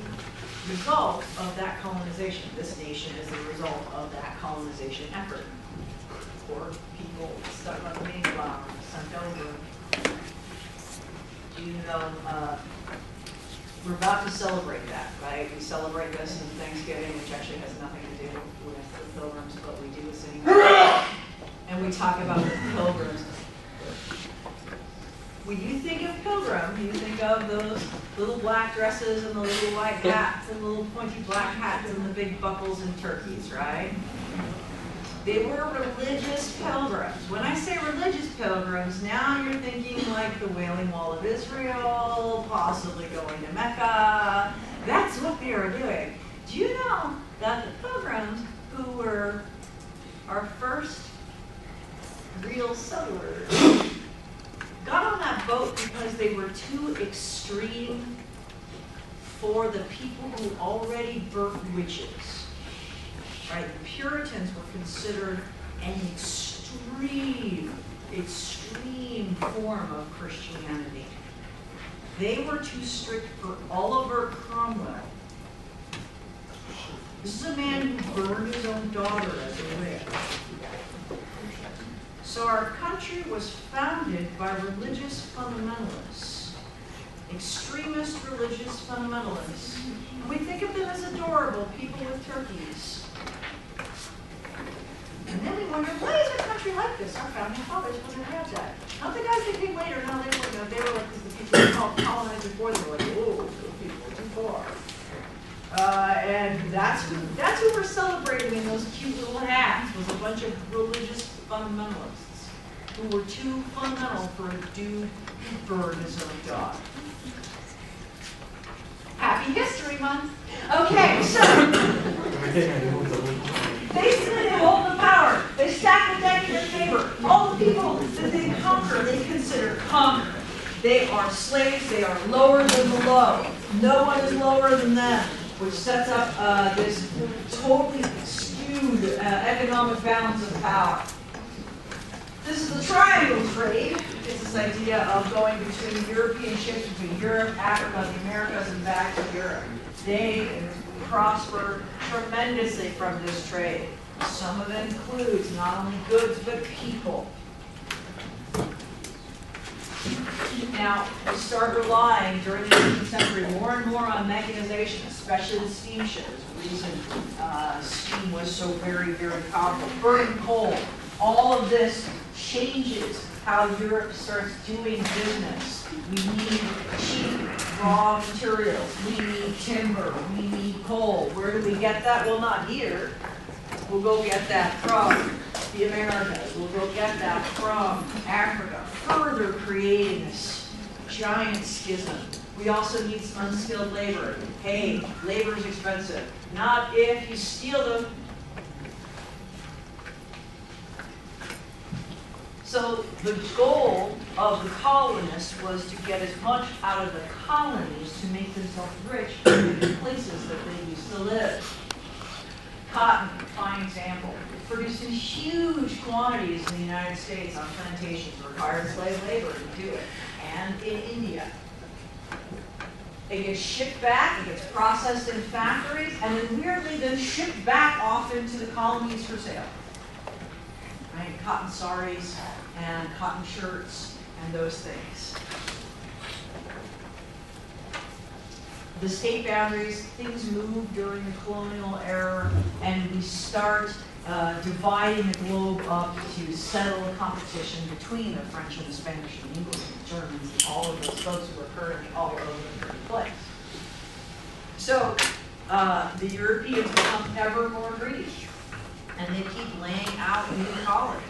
result of that colonization. This nation is the result of that colonization effort. Or people stuck on the Mayflower, sent over. You know, we're about to celebrate that, right? We celebrate this in Thanksgiving, which actually has nothing to do with the Pilgrims, but we do this anyway. And we talk about the Pilgrims. When you think of Pilgrim, you think of those little black dresses and the little white hats and the little pointy black hats and the big buckles and turkeys, right? They were religious pilgrims. When I say religious pilgrims, now you're thinking like the Wailing Wall of Israel, possibly going to Mecca. That's what they were doing. Do you know that the pilgrims who were our first real settlers got on that boat because they were too extreme for the people who already birthed witches? Right? The Puritans were considered an extreme form of Christianity. They were too strict for Oliver Cromwell. This is a man who burned his own daughter as a witch. So our country was founded by religious fundamentalists, extremist religious fundamentalists. And we think of them as adorable, people with turkeys. And then we wonder, why is our country like this? Our founding fathers wouldn't have that. Not the guys that came later, no, they wouldn't have. They were like, because the people who colonized before, they were like, whoa, those people are too far. And that's who we're celebrating in those cute little hats, was a bunch of religious fundamentalists who were too fundamental for a dude who burned his own daughter. Happy History Month. Okay, so basically they hold the power. They stack the deck in their favor. All the people that they conquer, they consider conquered. They are slaves. They are lower than the low. No one is lower than them, which sets up this totally skewed economic balance of power. This is the triangle trade. It's this idea of going between European ships between Europe, Africa, the Americas, and back to Europe. They prosper tremendously from this trade. Some of it includes not only goods, but people. Now, we start relying during the 18th century more and more on mechanization, especially the steamship. There's a reason steam was so very, very powerful. Burning coal. All of this changes how Europe starts doing business. We need cheap raw materials. We need timber. We need coal. Where do we get that? Well, not here. We'll go get that from the Americas. We'll go get that from Africa, further creating this giant schism. We also need some unskilled labor. Hey, labor is expensive. Not if you steal them. So the goal of the colonists was to get as much out of the colonies to make themselves rich in the places that they used to live. Cotton, fine example, produced in huge quantities in the United States on plantations, required slave labor to do it, and in India. It gets shipped back, it gets processed in factories, and then weirdly then shipped back off into the colonies for sale. Right? Cotton saris and cotton shirts and those things. The state boundaries, things move during the colonial era, and we start dividing the globe up to settle a competition between the French and the Spanish and English and the Germans and all of those folks who are currently all over the place. So the Europeans become ever more greedy, and they keep laying out new colonies.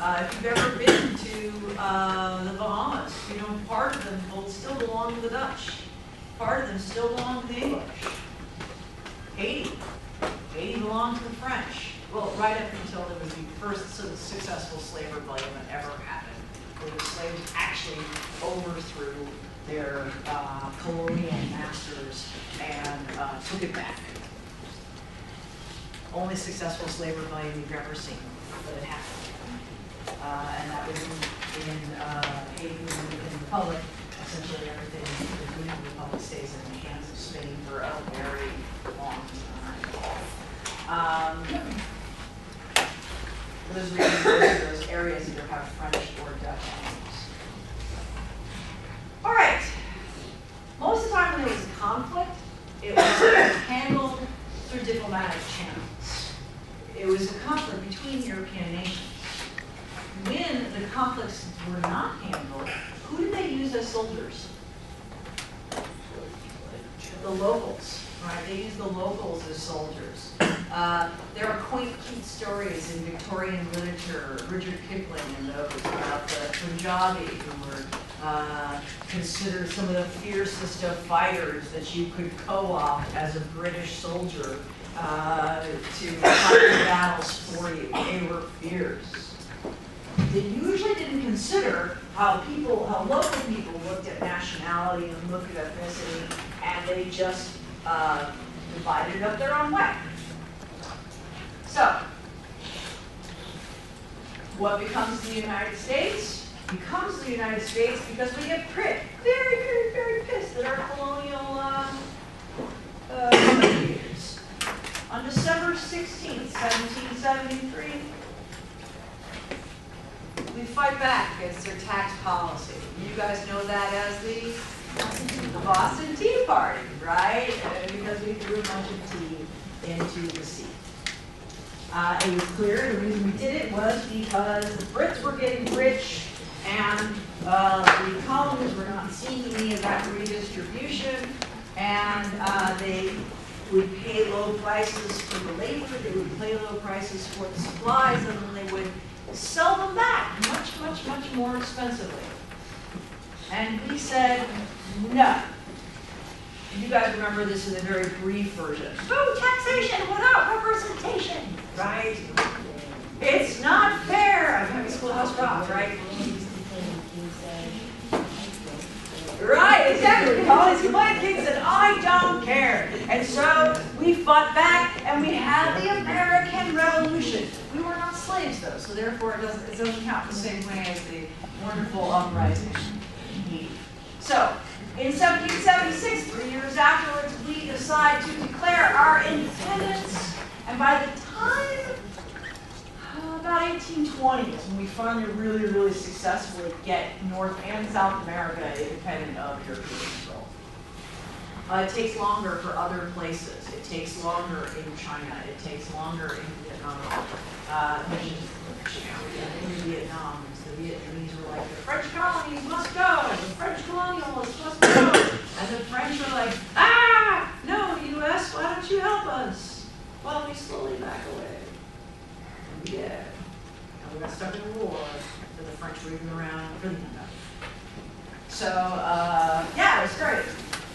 If you've ever been to the Bahamas, you know, part of them will still belong to the Dutch. Part of them still belong to the English. Haiti belonged to the French. Well, right up until there was the first sort of successful slave rebellion that ever happened, where the slaves actually overthrew their colonial masters and took it back. Only successful slave rebellion you've ever seen, but it happened. And that was in Haiti and the Dominican Republic. Essentially everything in the Dominican Republic stays in the hands of Spain for a very long time. For those reasons, those areas either have French or Dutch names. All right. Most of the time when there was a conflict, it was handled through diplomatic channels. It was a conflict between European nations. When the conflicts were not handled, who did they use as soldiers? The locals, right? They used the locals as soldiers. There are quaint, cute stories in Victorian literature, Rudyard Kipling and those, about the Punjabi, who were considered some of the fiercest of fighters that you could co-opt as a British soldier to fight the battles for you. They were fierce. They usually didn't consider how local people looked at nationality and looked at ethnicity, and they just divided it up their own way. So, what becomes the United States? Becomes the United States because we get very, very, very pissed at our colonial negotiators. On December 16th, 1773, we fight back against their tax policy. You guys know that as the Boston Tea Party, right? Because we threw a bunch of tea into the sea. It was clear the reason we did it was because the Brits were getting rich and the colonists were not seeing any of that redistribution, and they would pay low prices for the labor, they would pay low prices for the supplies, and then they would sell them back much, much, much more expensively. And we said, no. You guys remember this is a very brief version. No taxation without representation, right? It's not fair. I'm having Schoolhouse Rock, right? Right, exactly. The colonies complained, the king said, I don't care. And so we fought back and we had the American Revolution. We were not slaves though, so therefore it doesn't count the same way as the wonderful uprising. So, in 1776, 3 years afterwards, we decide to declare our independence. And by the time, about 1820 is when we finally really, really successfully get North and South America independent of European control. It takes longer for other places. It takes longer in China. It takes longer in Vietnam. In Vietnam, the Vietnamese were like, the French colonies must go. The French colonialists must go. And the French were like, ah, no, U.S., why don't you help us? Well, we slowly back away. Yeah. And we got stuck in a war that the French were even around for the handout. So, yeah, it was great.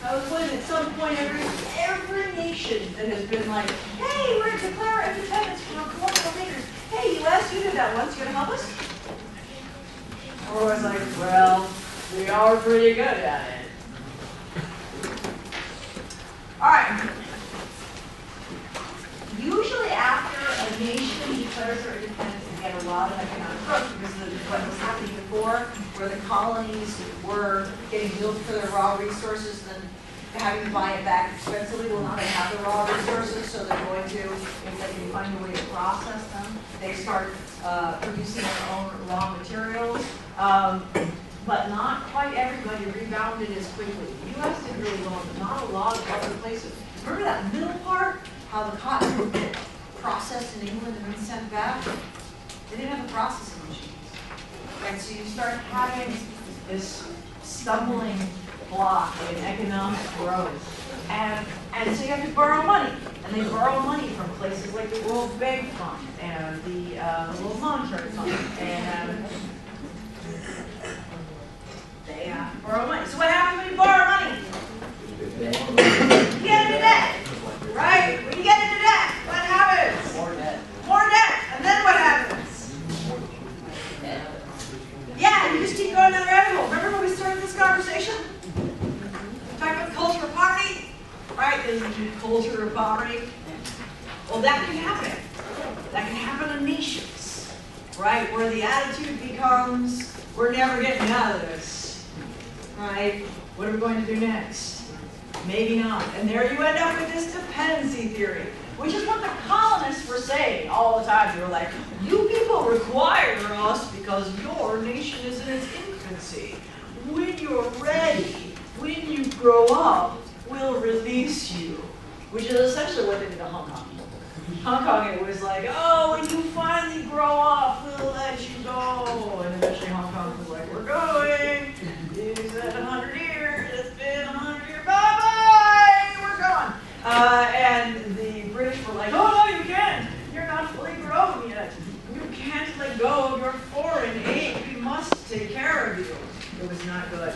I was when at some point every nation that has been like, hey, we're going to declare our independence from our colonial leaders. Hey, U.S., you did that once. You going to help us? Or was like, well, we are pretty good at it. All right. Usually after a nation declares their independence, they get a lot of economic growth because of what was happening before, where the colonies were getting billed for their raw resources and then having to buy it back expensively. Well, now they have the raw resources, so they're going to, if they can find a way to process them, they start producing their own raw materials. But not quite everybody rebounded as quickly. The U.S. did really well, but not a lot of other places. Remember that middle part? How the cotton would get processed in England and then sent back? They didn't have the processing machines. And so you start having this stumbling block in economic growth. And so you have to borrow money. And they borrow money from places like the World Bank Fund and the World Monetary Fund. And they have to borrow money. So what happens when you borrow money? You get into debt. Right? When you get into debt, what happens? More debt. More debt. And then what happens? Yeah, you just keep going down the rabbit hole. Remember when we started this conversation? right? Where the attitude becomes, we're never getting out of this, right? What are we going to do next? Maybe not. And there you end up with this dependency theory, which is what the colonists were saying all the time. They were like, you people require us because your nation is in its infancy. When you're ready, when you grow up, we'll release you. Which is essentially what they did to Hong Kong. Hong Kong, it was like, oh, when you finally grow up, we'll let you go. And eventually Hong Kong was like, we're going. You said 100 years, it's been 100 years, bye-bye, we're gone. And the British were like, oh, no, you can't. You're not fully grown yet. You can't let go of your foreign aid. We must take care of you. It was not good.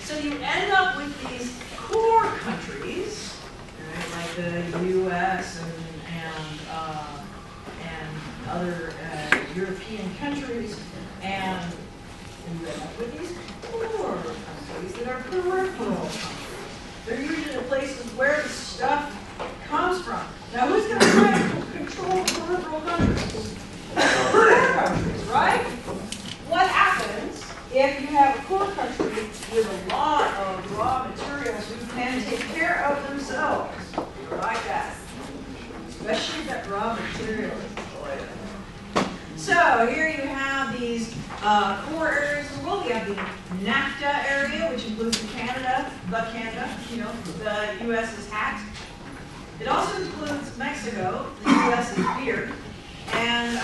So you end up with these core countries, right, like the U.S. and other European countries, and you end up with these core countries that are peripheral countries. They're usually the places where the stuff comes from. Now, who's going to try to control peripheral countries? Core countries, right? What happens if you have a core country with a lot of raw materials who can take care of themselves, like that? Especially that raw material is oil. So here you have these core areas of the world. You have the NAFTA area, which includes Canada, you know, the U.S.'s hat. It also includes Mexico, the U.S.'s beard, and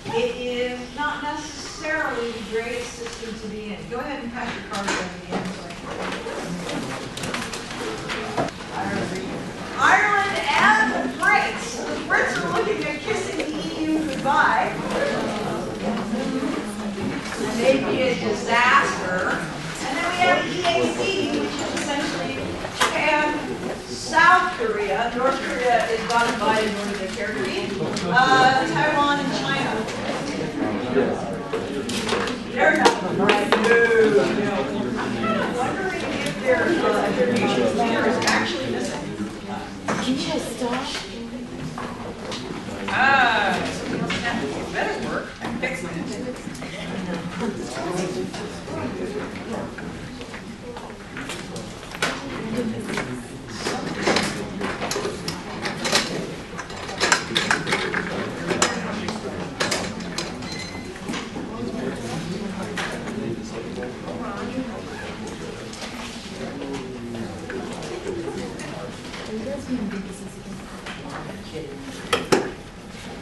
it is not necessarily the greatest system to be in. Go ahead and pass your card over the end. Ireland and the Brits. The Brits are looking at kissing the EU goodbye. And they'd be a disaster. And then we have EAC, which is essentially Japan, South Korea. North Korea is not invited, nor do they care to be. Taiwan and China. They're not right. No. I'm wondering if their nation's leader is actually missing. Can you just stop? Something else happened. Better work. Fix it.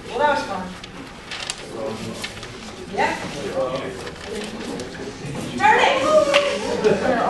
Well, that was fun. Yeah? Turn it!